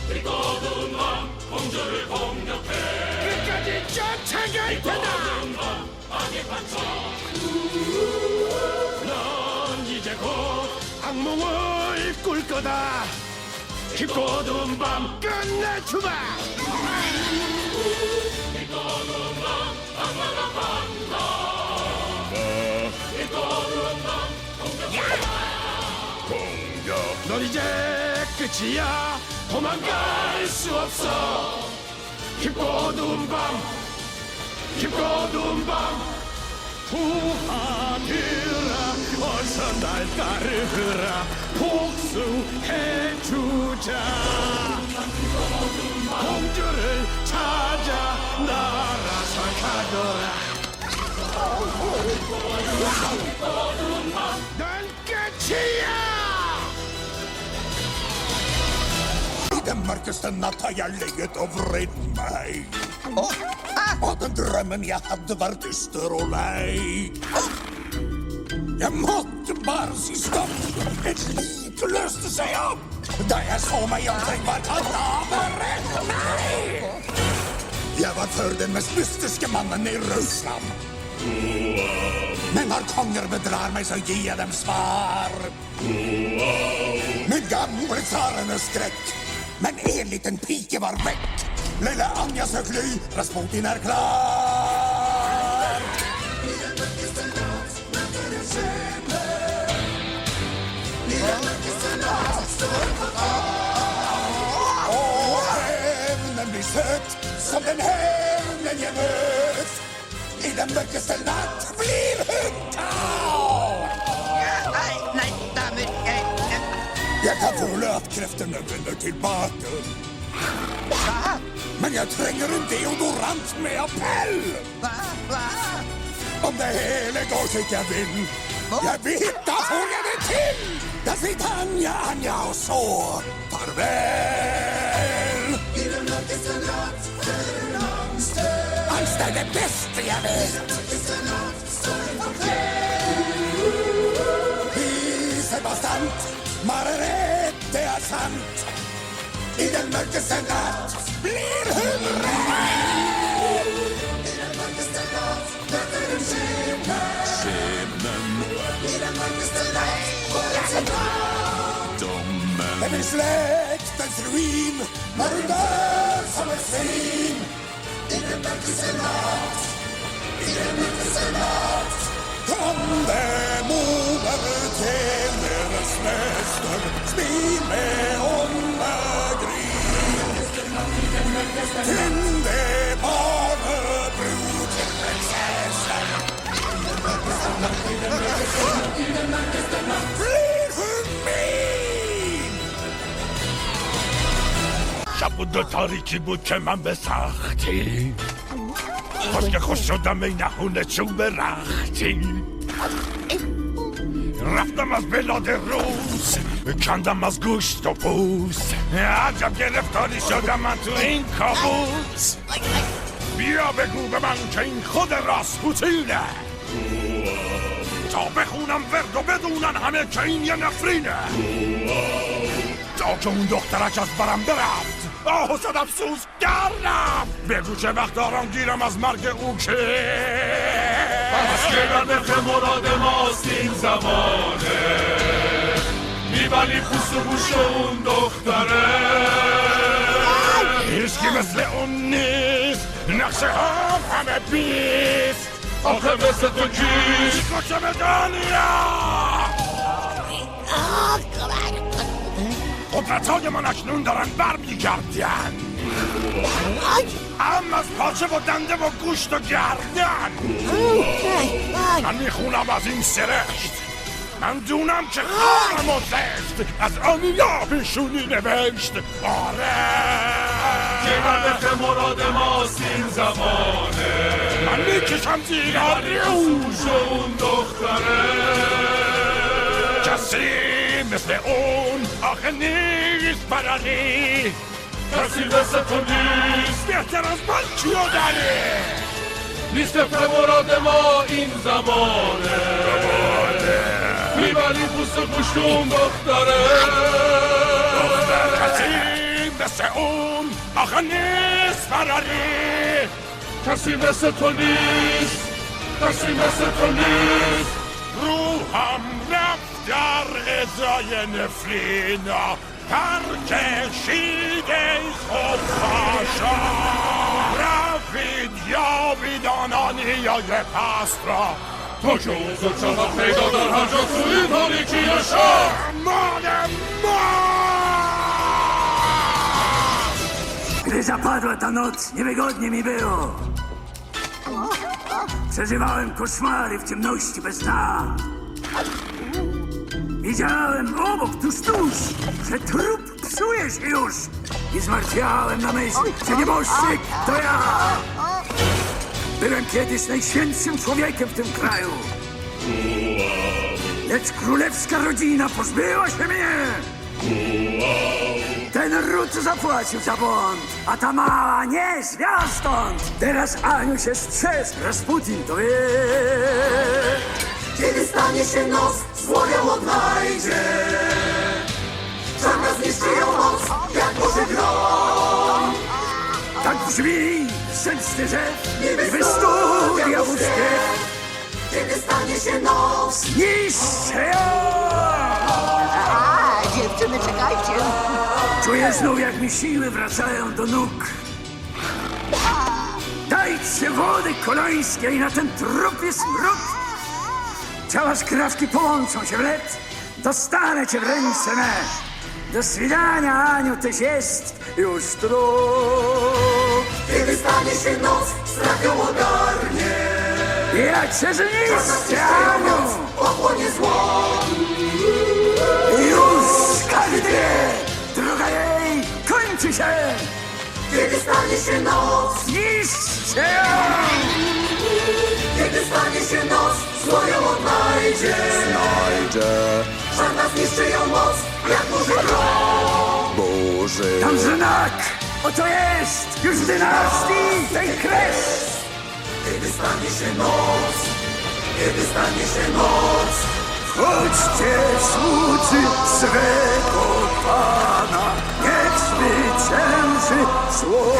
그리고 어두운 밤 공주를 공격해 끝까지 쫓아갈 테다. 악의 반석 넌 이제 곧 악몽을 꿀 거다. 깊고 어두운 밤 끝내주마. 공격. 넌 이제 끝이야. 도망갈 수 없어. 깊고 어두운 밤 깊고 어두운 밤 부하들아 날따르라 복수해주자 공주를 찾아 날아서 가거라 난 끝이야 De mörkaste natt har jag legat och vridit mig Och den drömmen jag hade var dyster och lej Jag måtte bara se stopp Ett liv löste sig upp Där jag såg mig omkring var kadaver Nej! Jag var för den mest mystiska mannen i Ryssland Men när konger bedrar mig så ger jag dem svar Med gamle tsarens skräck Men en liten pike var väck Lilla Anja sök ly Rasputin är klar Och hävnen blir söt Som den hävnen jag möt I den mörkaste natt blir hon klar Nej, damer. Jag kan få löpkräftorna vänder tillbaka Men jag tränger en deodorant med appell Va? Om det hela går så jag vill Jag vet att får jag det till Jag sitter Anja och så Farväl I den mörkaste natt Angst är det bästa jag vet Vis är bastant Margaret, det är sant I den mörkaste natt blir hon rädd I den mörkaste natt möter en skimmen I den mörkaste natt får jag sin domen Det blir släktens ruin när hon dör som ett svin I den mörkaste natt I den mörkaste natt Kom dem over til deres mester Smil med åndegrin Til det bare brud til prinsessen Blir hun min? شب تاریکی بود که من به سختی خوش که خوش شدم این نهونه چوب رختی رفتم از بلاد روز کندم از گوشت و پوست عجب گرفتاری شدم من تو این کابوس بیا بگو به من که این خود راسپوتینه تا بخونم ورد و بدونن همه که این یه نفرینه تا که اون دخترک از برم برفت آه صد افسوس کردم بگو چه وقت دارم گیرم از مرگ او که پس که نرخ مراد ماست این زمانه میبلی پوست و گوش اون دختره هیچکی مثل اون نیست نقشه هم همه بیست آخه مثل تو کیست کچه به دنیا قدرت‌های من اکنون دارن برمیگردن هم از پاچه و دنده و گوشت و گردن من میخونم از این سرشت من دونم که خانم و زشت از آنیا پیشونی نوشت آره که نرخ مراد ماست این زمانه من میکشم زیر گوش اون دختره کسی مثل اون آخه نیست برانی کسی مثل تو نیست بهتر از من کیو داری نیست مراد ما این زمانه میبری پوست و گوشت اون دختره کسی مثل اون آخه نیست فراری کسی مثل تو نیست کسی مثل تو نیست روحم رفت در ازای نفرینا کشیده خود باشا رفید یا بیدانانیای پست را تو که اون زد شما پیدا در هر جا تو این تاریکی شهر مال ما Gdy zapadła ta noc, niewygodnie mi było. Przeżywałem koszmary w ciemności bez dna. Widziałem obok, tuż, że trup psuje się już. I zmartwiałem na myśl, że nieboszczyk to ja. Byłem kiedyś najświętszym człowiekiem w tym kraju. Lecz królewska rodzina pozbyła się mnie. Ten ród zapłacił za błąd, a ta mała nie śmiała stąd. Teraz Aniu się strzeż, Rasputin to wie. Kiedy stanie się noc, zło ją odnajdzie. Czarna zniszczy ją moc, jak Boży grom. Tak brzmi zemsty rzew i wystudnia wózkiem. Kiedy stanie się noc, Zniszczę ją! A, dziewczyny, czekajcie. Czuję znów, jak mi siły wracają do nóg. Dajcie wody kolońskiej na ten trupie smród. Ciała skrawki połączą się w led. Dostanę cię w ręce me. Do swidania, Aniu, tyś jest już trup. kiedy stanie się noc, strach ją ogarnie. Jak się zniszczę, Aniu! Ochłonie zło. Już każdy wie, droga jej kończy się. Kiedy stanie się noc, Zniszczę ją! kiedy stanie się noc, zło ją odnajdzie. Czarna zniszczy ją moc, jak Boży grom. Tam znak! Oto jest już dynastii tej kres! Kiedy stanie się noc, kiedy stanie się noc. Chodźcie, słudzy swego Pana, niech zwycięży zło!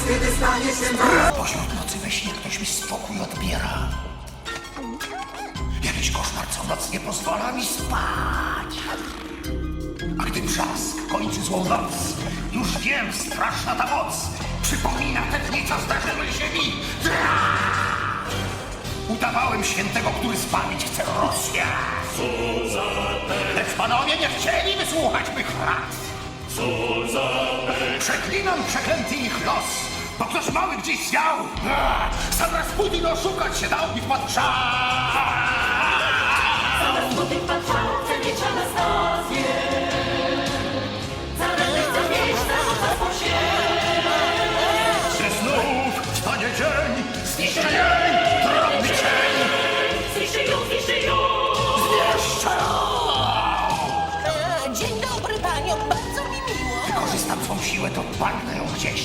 Kiedy stanie się noc. Pośród nocy we śnie ktoś mi spokój odbiera. Jakiś koszmar co noc nie pozwala mi spać. A gdy brzask kończy złą noc, już wiem, straszna ta moc przypomina te dni, co zdarzyły się mi. Udawałem świętego, który zbawić chce Rosję. Lecz panowie nie chcieli wysłuchać mych rad. Przeklinam przeklęty ich los, bo ktoś mały gdzieś zwiał. Sam Rasputin oszukać się dał i wpadł w szał. Rasputin patrzał, przelicza Anastazję. Zależy miejsca, zasłał się. Że znów wstanie dzień, zniszczy jej drobny cień. Zniszczy ją, zniszczy ją. Zniszczy ją! Dzień dobry paniom, bardzo mi miło. Wykorzystam swą siłę, to palnę ją gdzieś.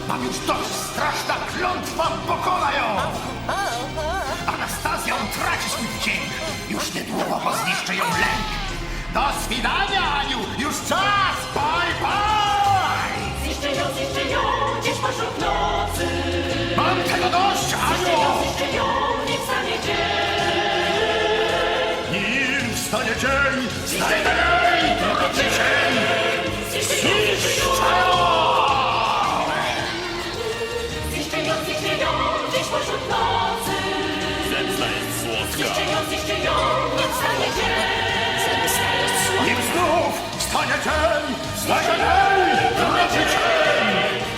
Mam już dość, straszna klątwa pokona ją. Anastazja traci swój wdzięk. Już niedługo go zniszczy ją lęk. Do swidania, Aniu, już czas, bye, bye! Zniszczy ją, gdzieś pośród nocy. Mam tego dość, Aniu! Zniszczy ją, niech stanie dzień. Nim wstanie dzień, znajdę jej drogą cień. Zniszczy ją, gdzieś pośród nocy. Zemsta jest słodka. Zniszczy ją, niech stanie dzień. Nim znów wstanie dzień, znajdę jej drogą cień.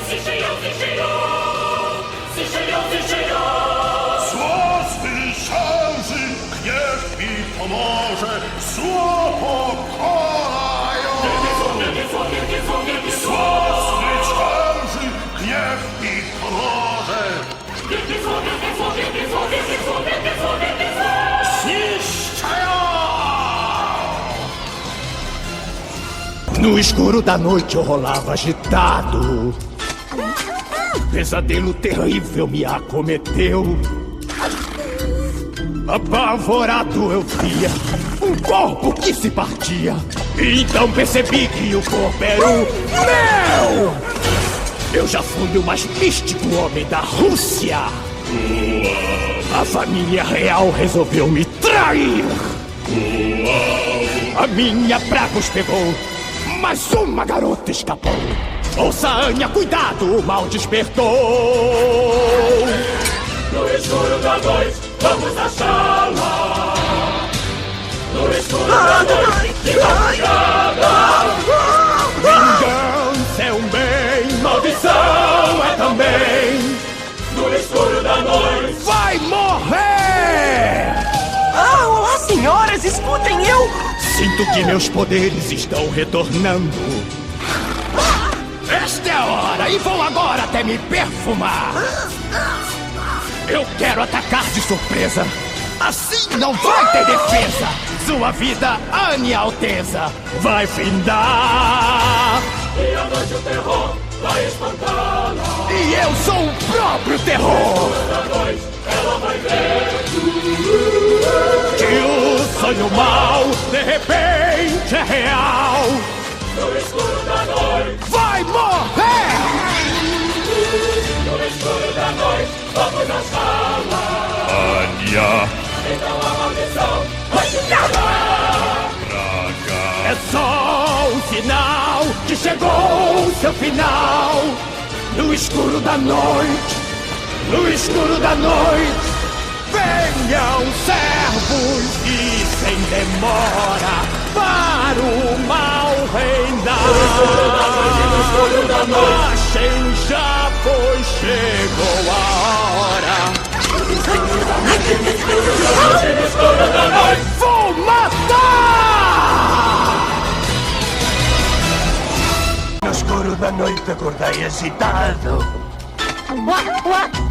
Zniszczy ją, zniszczy ją. Zło zwycięży, niech mi pomoże, zło pokonają. Zło zwycięży, niech mi pomoże. Zniszczają! No escuro da noite eu rolava agitado. Pesadelo terrível me acometeu. Apavorado eu via corpo que se partia. E então percebi que o corpo era o meu. Eu já fui o mais místico homem da Rússia. A família real resolveu me trair. A minha praga os pegou, mas uma garota escapou. Ouça, Anya, cuidado, o mal despertou. No escuro da noite, vamos achá-la. No escuro da noite, de madrugada. Vingança é um bem, maldição é também. No escuro da noite, Vai morrer! Ah, olá, senhor! escutem, eu... Sinto que meus poderes estão retornando. Esta é a hora e vou agora até me perfumar. Eu quero atacar de surpresa. Assim não vai ter defesa. Sua vida, Anne Alteza, vai findar. E à noite o terror vai espantá-la. E eu sou o próprio terror. Da noite ela vai ver Que o sonho mau, de repente, é real. no escuro da noite. Vai morrer! No escuro da noite vamos na sala. Anya, Então a maldição vai te pegar. é só um sinal que chegou o seu final. No escuro da noite, no escuro da noite, venham servos e sem demora para o mal reinar. Marchem já, pois chegou a hora. Vou matar! No escuro da noite acordei agitado,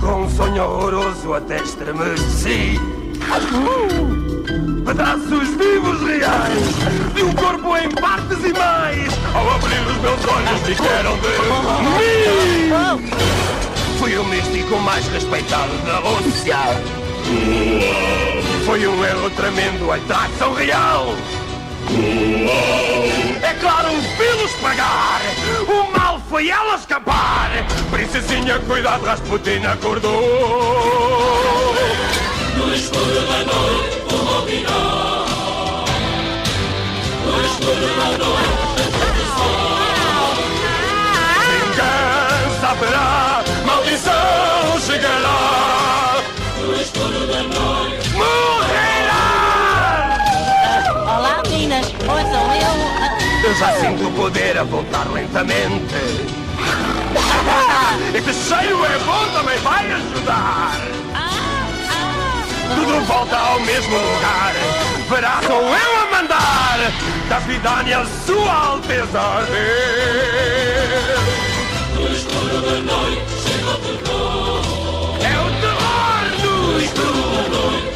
com um sonho horroroso até estremeci. Pedaços vivos reais de um corpo em partes e mais. Ao abrir os meus olhos disseram de mim. Fui o místico mais respeitado da Rússia. Foi um erro tremendo a atração real. É claro, vi-los pagar. O mal foi ela escapar. Princesinha, cuidado, Rasputin acordou. No escuro da noite vou opinar. No escuro da noite Vingança haverá, maldição chegará. no escuro da noite. Morrerá! Olá, meninas. Ouçam, Eu já sinto o poder a voltar lentamente. Este cheiro é bom, também vai ajudar. Tudo volta ao mesmo lugar. Verá, sou eu a mandar. Da Vidânia, Sua Alteza arder. No escuro da noite chega o terror. É o terror no escuro da noite.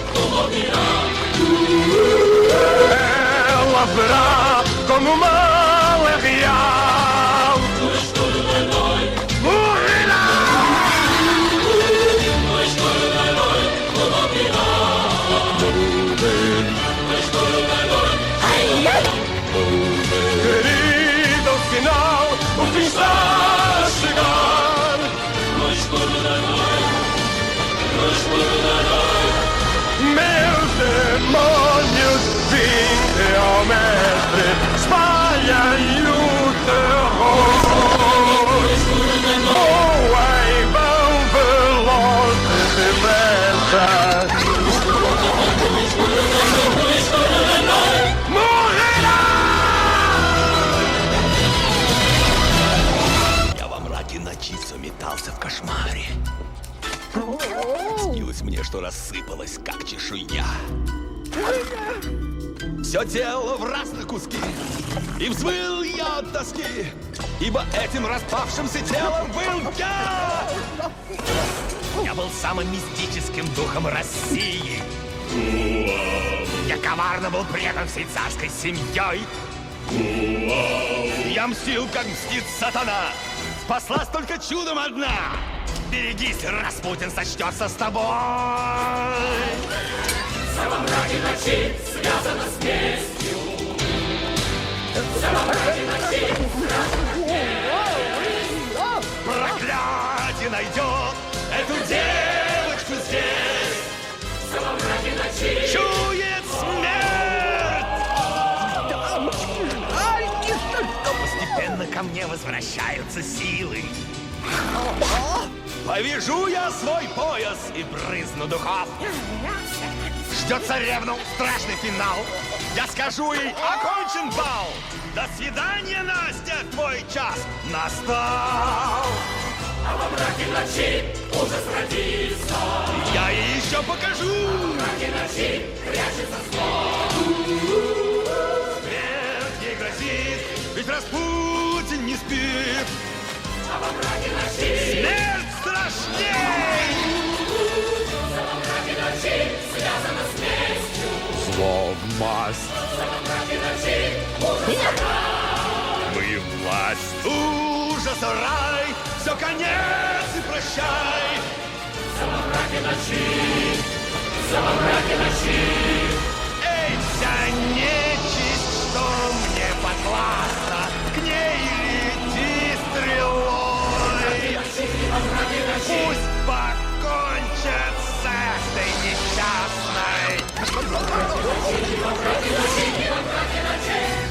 Ela verá como o mal é real. No escuro da noite. Morrerá! No escuro da noite vou opinar. No escuro da noite. Querido sinal, o fim está a chegar. No escuro da noite. No escuro da noite. Meus demônios, vinde ao mestre, espalhem o terror. Voem, vão velozes e depressa. Morrerá! Я во мраке ночи метался в кошмаре. Снилось мне, что рассыпалось, как чешуя. Все тело в разные куски, и взвыл я от тоски, ибо этим распавшимся телом был я. Я был самым мистическим духом России. Я коварно был предан всей царской семьей. Я мстил, как мстит сатана. Спаслась только чудом одна. Берегись, Распутин сочтется с тобой. Все во мраке ночи связано с местью. Все во мраке ночи Проклятие найдет эту девочку здесь. Все во мраке ночи. Чует смерть. Постепенно ко мне возвращаются силы. Повяжу я свой пояс и брызну духов. Ждет царевну страшный финал. Я скажу ей: окончен бал. До свидания, Настя, твой час настал. А во мраке ночи ужас родится. Я ей еще покажу. Во мраке ночи прячется зло. Смерть ей грозит, ведь Распутин не спит. А во мраке ночи Смерть страшней! во мраке ночи связано с местью. Зло в масть, Во мраке ночи ужас рай. Мы власть, ужас, рай, все конец и прощай. Во мраке ночи, во мраке ночи. Эй, вся нечисть, что мне подвластна, к ней лети стрелой. Пусть покончат с этой несчастной.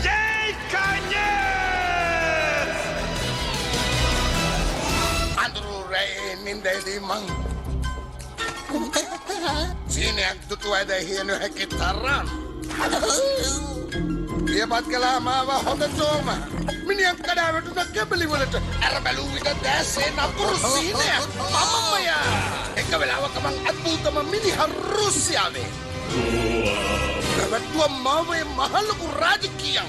Ей конец! Andrureen mindedi mang. Siinä tutuaida hieno hekitaran. Kiepat kelaamaan vaan hotetuoma. Miniän kadävätuna kebelivuodelta. Ärpälu mitä tässä napuru siinä. Mammaja. Eikä vielä avakamang atpuutama minihan russiavi. Rävättua maavoja mahalla kuin raadikian.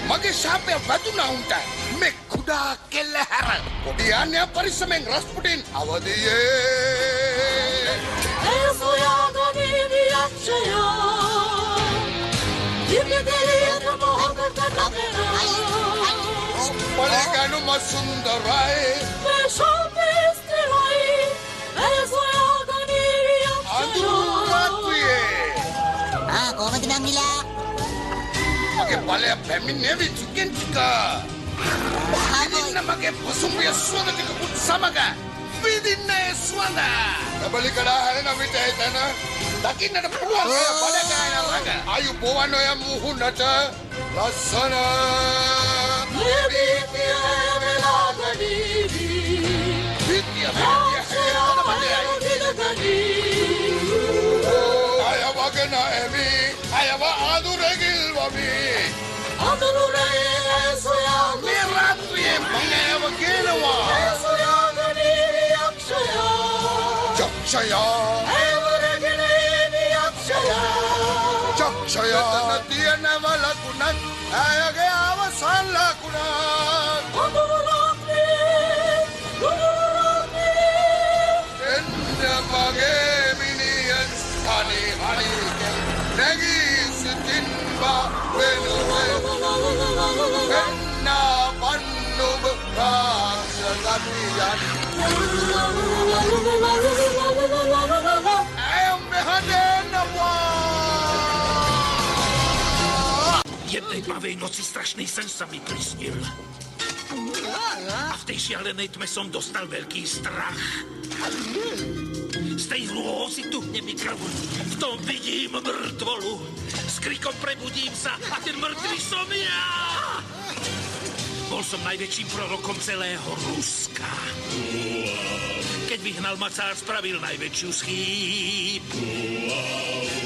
Mage saapea vätuna unta. Me kudaa kelle härän. Kodiaan parissa men Rasputin avadie. Palikanu masundarai. Anduratuye. කොහොමද නංගිලා? Mage palea පැමිණෙවි චිකන් ටික. Idin na mage pusumbuya suwanda ටික පුත් සමග. විදින්නේ සුවඳ. Kabali kada හැරෙන විට හිතන දකින්නට පුළුවන් ඒ බඩගායන ළඟ. ආයු බොවන ඔය මුහුණට ලස්සන. අයවගෙන එමි අයව ආදුරගිල්වමි මේ රාත්‍රියේ මං කියනවා යක්ෂයා යක්ෂයා එතන තියෙනව ලකුණක් ඇයගේ අවසන් ලකුණක් එන්න මගේ මිනියන් හනි හනි නැගී සිටින්වා වෙනුවෙන් එන්න පන්නුබ රාක්ෂසතියන් ඇය මෙහදෙන්නවා Jednej tmavej noci strašný sen sa mi prisnil. A v tej šialenej tme som dostal veľký strach. Z tej hrôzy tuhne mi krv. V tom vidím mŕtvolu. S krikom prebudím sa a ten mŕtvy som ja. Bol som najväčším prorokom celého Ruska. Keď vyhnal ma cár, spravil najväčšiu schýbu.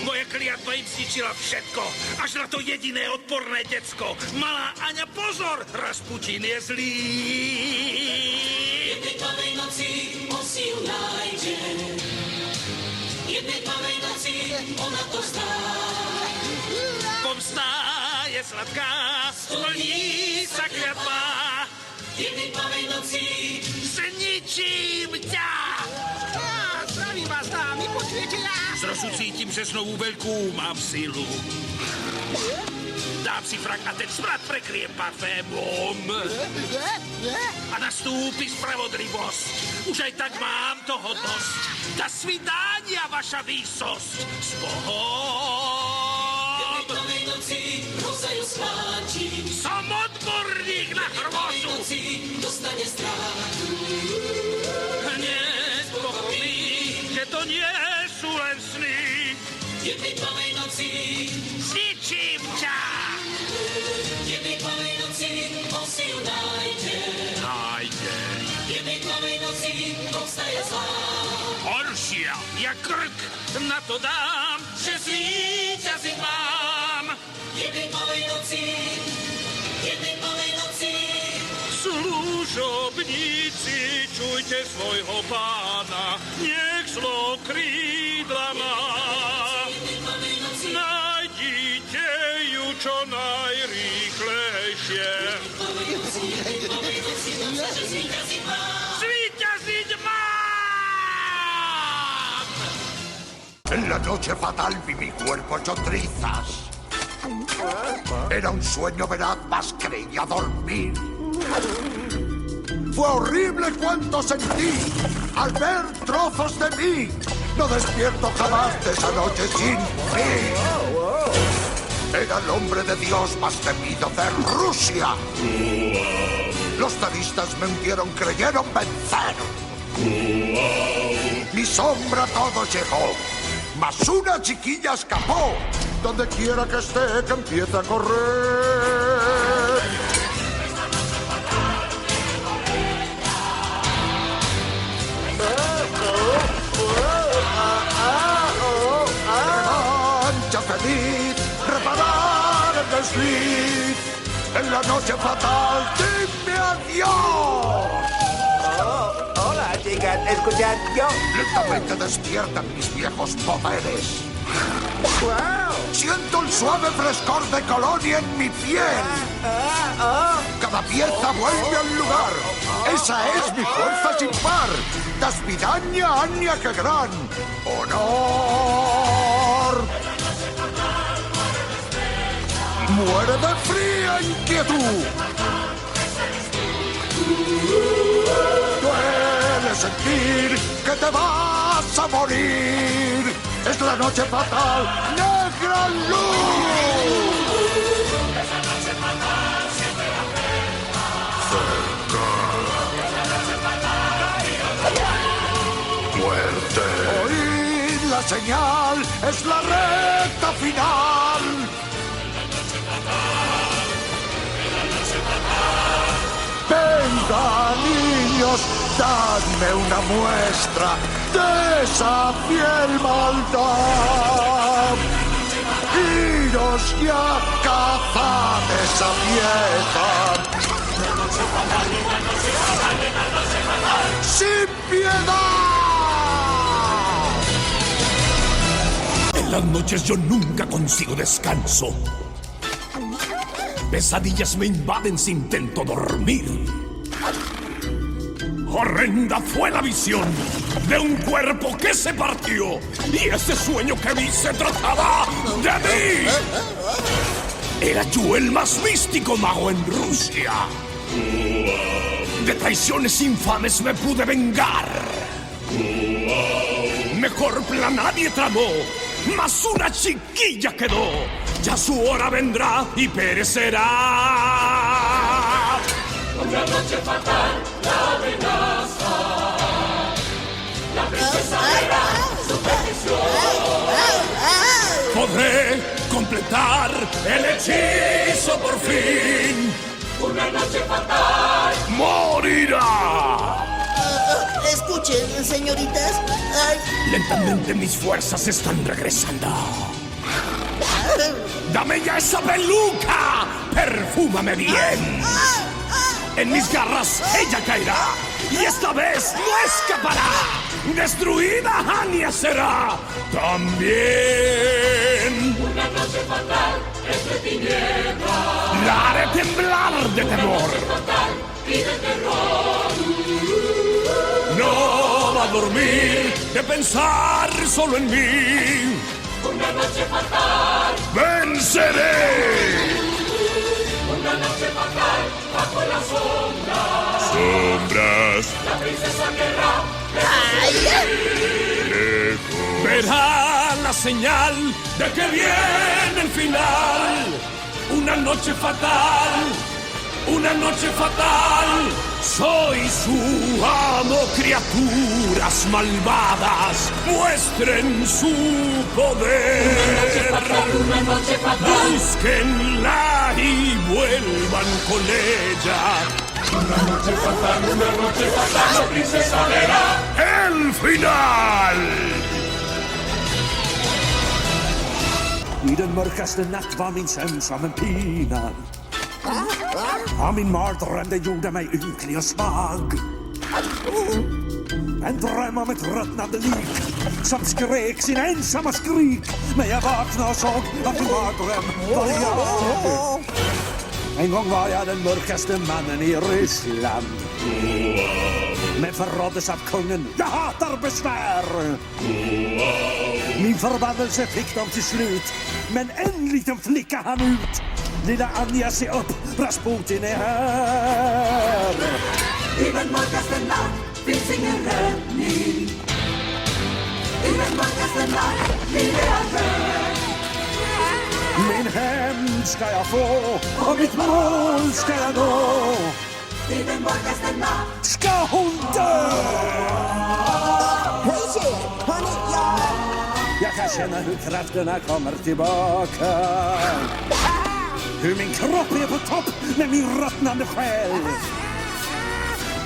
Moja kliatba im zničila všetko, až na to jediné odporné decko. Malá Aňa, pozor, Rasputin je zlý. Jednej tmavej noci on si ju nájde. Jednej tmavej noci ona to vzdá. Pomsta je sladká, splní sa kliatba. Jednej tmavej noci Zničím ťa! Zdravím vás, dámy, počujete ja? Zrazu cítim, že znovu veľkú mám silu. Dám si frak a ten smrad prekryjem parfémom. A nastúpi spravodlivosť. Už aj tak mám toho dosť. Da svidania, vaša výsosť. S Bohom! Jednej tmavej noci rosa ju schváti. Som odborník na hrôzu. Noci dostane strátu. Hneď pochopí, že to nie sú len sny. Jednej tmavej noci Zničím ťa! jednej tmavej noci on si ju nájde. Nájde. Jednej tmavej noci povstaje zlá. Horšia, ja krk na to dám, že zvíťaziť mám. Jednej tmavej noci, jednej tmavej noci Služobník Dajcie swojego Pana, niech zlokridla ma. Znajdzicie juczo najrychlejsze. Zwyciężyć mam! En la noche fatal vi mi cuerpo hecho trizas. Era un sueño veraz, mas creía dormir. Fue horrible cuanto sentí al ver trozos de mí. No despierto jamás de esa noche sin fin. Era el hombre de Dios más temido de Rusia. Los zaristas me hundieron, creyeron vencer. Mi sombra todo llegó, mas una chiquilla escapó. Donde quiera que esté, que empiece a correr. Revancha feliz, reparar el desliz. En la noche fatal, dime adiós. Hola, chicas, escuchad yo. Lentamente despiertan mis viejos poderes. Siento el suave frescor de colonia en mi piel. Cada pieza vuelve al lugar. Esa es mi fuerza sin par. Das vidaña, Anya, que gran honor. Muere de fría inquietud. Duele sentir que te vas a morir. Es la noche fatal, negra luz. Esa noche fatal siempre la cerca. Esa noche fatal Muerte. Oíd la señal, es la recta final. Venga, niños, dadme una muestra de esa fiel maldad. Iros ya, cazad esa vieja. ¡Sin piedad! En las noches yo nunca consigo descanso. Pesadillas me invaden si intento dormir. Horrenda fue la visión de un cuerpo que se partió. Y ese sueño que vi se trataba de mí. Era yo el más místico mago en Rusia. De traiciones infames me pude vengar. Mejor plan nadie tramó, mas una chiquilla quedó. Ya su hora vendrá y perecerá. Una noche fatal, la amenaza. La princesa verá su perdición. Podré completar el hechizo por fin. Una noche fatal ¡Morirá! Escuchen, señoritas. Lentamente mis fuerzas están regresando. ¡Dame ya esa peluca! ¡Perfúmame bien! En mis garras ella caerá y esta vez no escapará. Destruida Anya será también. Una noche fatal es de tinieblas. La haré temblar de temor. Fatal y de terror. No va a dormir de pensar solo en mí. Una noche fatal. ¡Venceré! Una noche fatal bajo la sombra. Sombras. La princesa querrá Verá la señal de que viene el final. Una noche fatal, una noche fatal. Soy su amo, criaturas malvadas. Muestren su poder. una noche fatal. Búsquenla y vuelvan con ella. Una noche fatal, la princesa verá ¡El final! I den mörkaste natt var min sömn som en pina. Ja, min mardröm det gjorde mig ynklig och svag. En dröm om ett ruttnande lik som skrek sin ensamma skrik. Men jag vaknade och såg att en mardröm var jag. En gång var jag den mörkaste mannen i Ryssland. Men förråddes av kungen. Jag hatar besvär. Min förbannelse fick dem till slut. Men en liten flicka han ut. Lilla Anja, se upp, Rasputin är här. I den mörkaste natt finns ingen räddning. I den mörkaste natt blir jag död. Min hämnd ska jag få och mitt mål ska jag nå. I den mörkaste natt Ska hon dö? Hej tjejer! Hörni, Jag kan känna hur krafterna kommer tillbaka. Hur min kropp är på topp med min ruttnande själ.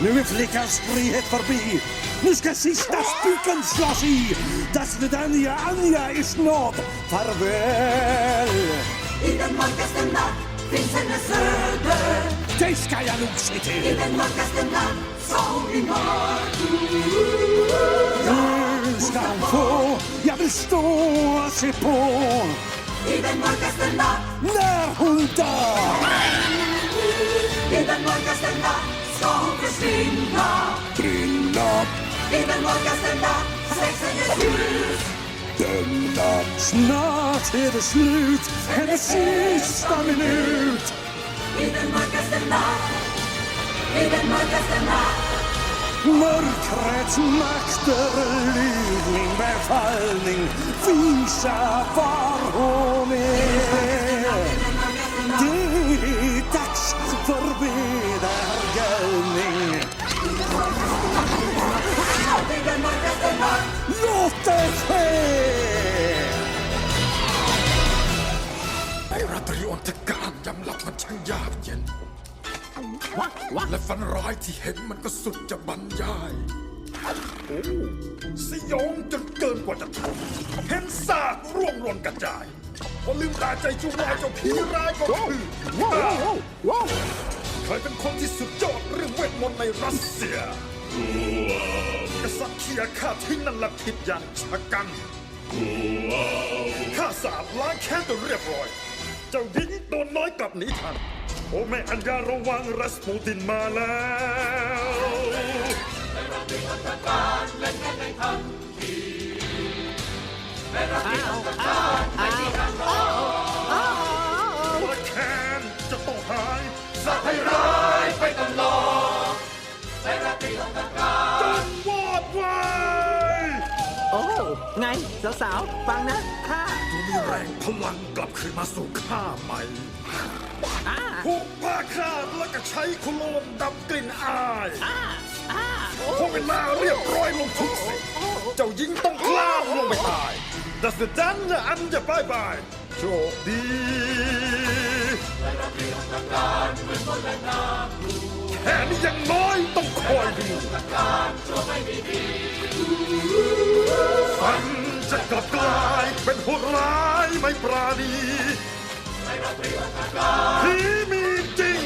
Nu är flickans frihet förbi. Nu ska sista spiken slås i. Das Vidania Anja är snart. Farväl. I den mörkaste natt finns hennes öde. Det ska jag nog se I till. den mörkaste natt sa hon bli mörk. Nu ska hon få. Jag vill stå och se på. I den mörkaste natt, När hon dör. i den mörkaste natt ska hon försvinna. Brinna. I den mörkaste natt släcks hennes ljus. Denna. Snart är det slut. Hennes sista minut. I den mörkaste natt, i den mörkaste natt. Mörkrets makter, lyd min befallning. Visa var hon är. Det är dags för vedergällning. I den mörkaste natt, Låt det ske!ในราตรีอนตการยำลับมันช่างยากเย็นและฝันร้ายที่เห็นมันก็สุดจะบรรยายสยองจนเกินกว่าจะทนเห็นซากร่วงหล่นกระจายพอลืมตาใจจุวายเจ้าผีร้ายก็คือเคยเป็นคนที่สุดยอดเรื่องเวทมนต์ในรัสเซียกษัตริย์เคียร์ข้าทิ้งนั่นแหละผิดอย่างชะกันข้าสาบล้างแค้นจนเรียบร้อยเจ้าหญิงตัวน้อยกลับหนีทันโอ้แม่อัญญาระวังรัสปูตินมาแล้วแค้นจะต้องหายสักให้ร้ายไปตลอดจนวอดวาย โอ้ไงสาวๆฟังนะข้า ดูมีแรงพลังกลับคืนมาสู่ข้าใหม่ผูกผ้าคาดแล้วก็ใช้โคโลนดับกลิ่นอายพอเวลาเรียบร้อยลงทุกสิ่งเจ้าหญิงต้องคลานลงไปตายดัสดันและอันจะบายบายโชคดีแค่นี้ยังน้อยต้องคอยดูฝันจะกลับกลายเป็นโหดร้ายไม่ปราณีผีมีจริง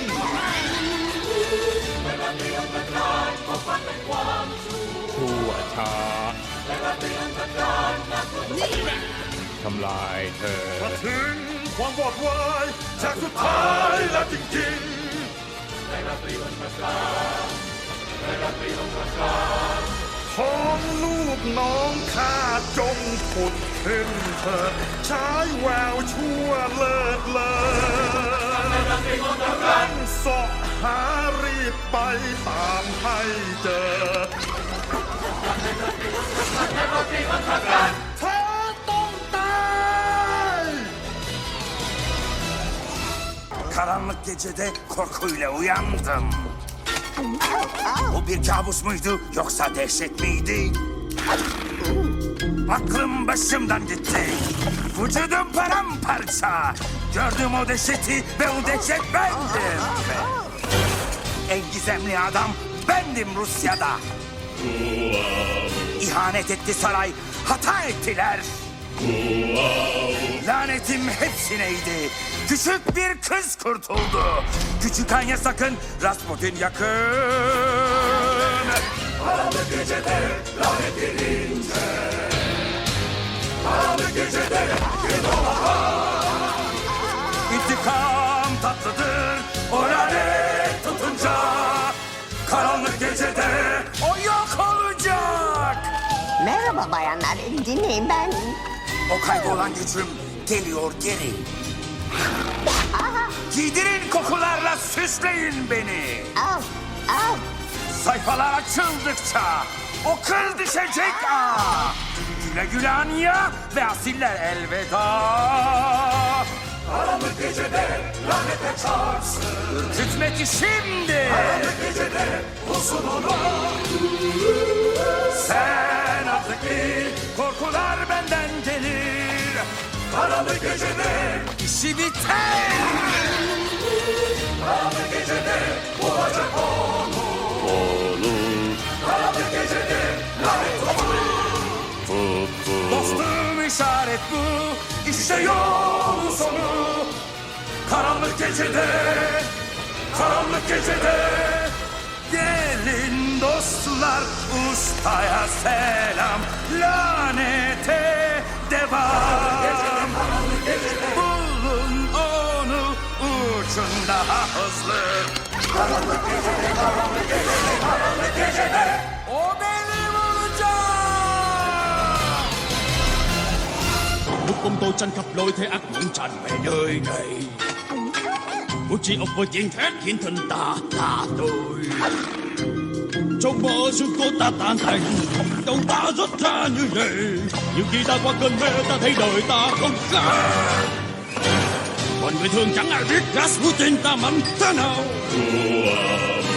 ชั่วช้าทำลายเธอ มาถึงความวอดวายฉากสุดท้ายแล้วจริงๆของลูกน้องข้าจงผุดขึ้นเถิดใช้แววชั่วเลิศเลอรันเสาะหารีบไปตามให้เจอเธอต้องตาย Karanlık gecede korkuyla uyandım. Bu bir kabus muydu yoksa dehşet miydi? Aklım başımdan gitti. Vücudum paramparça. Gördüm o dehşeti ve o dehşet bendim. En gizemli adam bendim Rusya'da. İhanet etti saray, hata ettiler. Lanetim hepsineydi. Küçük bir kız kurtuldu. Küçük Anya sakın, Rasputin yakın. karanlık gecede gecede o yok olacak. Merhaba bayanlar, dinleyin ben. O kaybolan gücüm geliyor geri. Giydirin kokularla süsleyin beni. Al, al. Sayfalar açıldıkça o kız düşecek. Güle güle Anya ve asiller elveda. Karanlık gecede lanete çarpsın. Ürkütmek şimdi. Karanlık gecede olsun onu. Sen artık bil, korkular benden gelir. Karanlık gecede, İşi biter. karanlık gecede bulacak onu. Karanlık gecede lanet olur. Dostum işaret bu, işte yolun sonu. Karanlık gecede, karanlık gecede. Gelin dostlar, ustaya selam, lanete devam. Bulun onu uçun daha hızlı. Karanlık gecede, karanlık gecede, karanlık gecede. O benim olacak. Lúc bóng tôi tranh khắp lối thế ác mộng tràn về nơi này. Một chị ốc vừa chiến thét khiến thân ta tôi. Trong mơ xương cô ta tan thành, đầu ta rút ra như vậy. Nhưng khi ta qua cơn mê ta thấy đời ta không khác. Còn người thường chẳng ai biết Rasputin ta mạnh thế nào.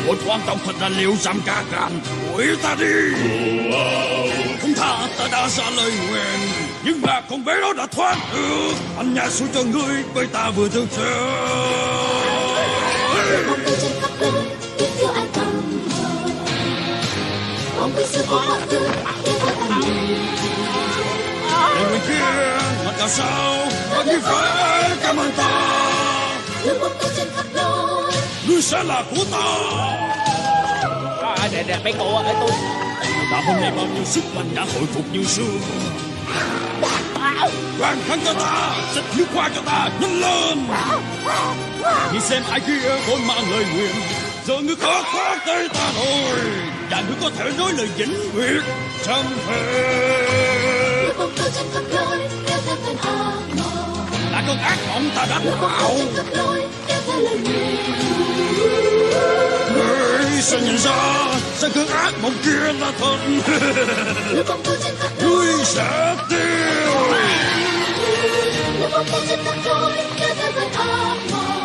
Một quan trọng thật là liệu giảm cả gan đuổi ta đi. Không tha ta đã ra lời nguyện, nhưng mà con bé đó đã thoát được. Anh nhà xuống cho ngươi bởi ta vừa thương chờ. Bóng tôi trên khắp nơi, biết yêu ai tầm mơ. Bóng tôi xưa có mọi thứ, biết yêu ta nhiều. Lời nguyện kia thật là sao, vẫn như phải cảm ơn ta. Đưa bóng tôi trên khắp nơi. Ngươi sẽ là của ta. Để mấy cô ơi, tôi Và hôm nay bao nhiêu sức mạnh đã hồi phục như xưa. Đoàn thắng cho ta, xịt nước hoa cho ta, nhanh lên. Nhìn xem ai kia vốn mang lời nguyện, giờ ngươi có thoát tới ta rồi. Và ngươi có thể nói lời vĩnh biệt chẳng thể. Đưa bóng tôi trên khắp nơi, kéo theo cơn ác mộng. Là cơn ác mộng ta đánh Đưa bóng bạo. tôi trên khắp nơi, kéo theo lời nguyện. Ngươi sẽ nhận ra, rằng cơn ác mộng kia là thật. Đưa bóng tôi trên khắp nơi. Ngươi sẽ tiêu. Đưa bóng tôi trên khắp nơi, kéo theo cơn ác mộng.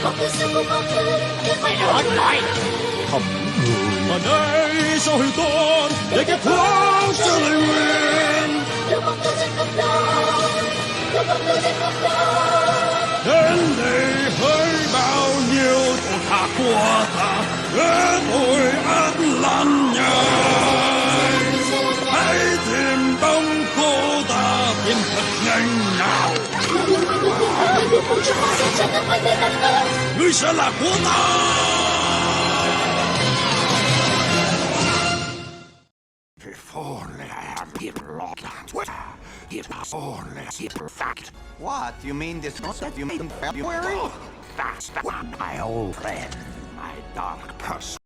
Bóng tôi xưa có mọi thứ, biết phải nói. Mà đây sao hiểu con để kết thúc cho lời nguyện. Đưa bóng tôi trên khắp nơi. Đưa bóng tôi trên khắp nơi. Đến đây hỡi bao nhiêu thuộc hạ của ta, để tôi an lành nhai. Hãy tìm bóng cô ta tìm thật nhanh nào. Ngươi sẽ là của ta. If only I had people locked on Twitter. If only people fact. What? You mean this that you made them February? That's the one, my old friend. My dark purse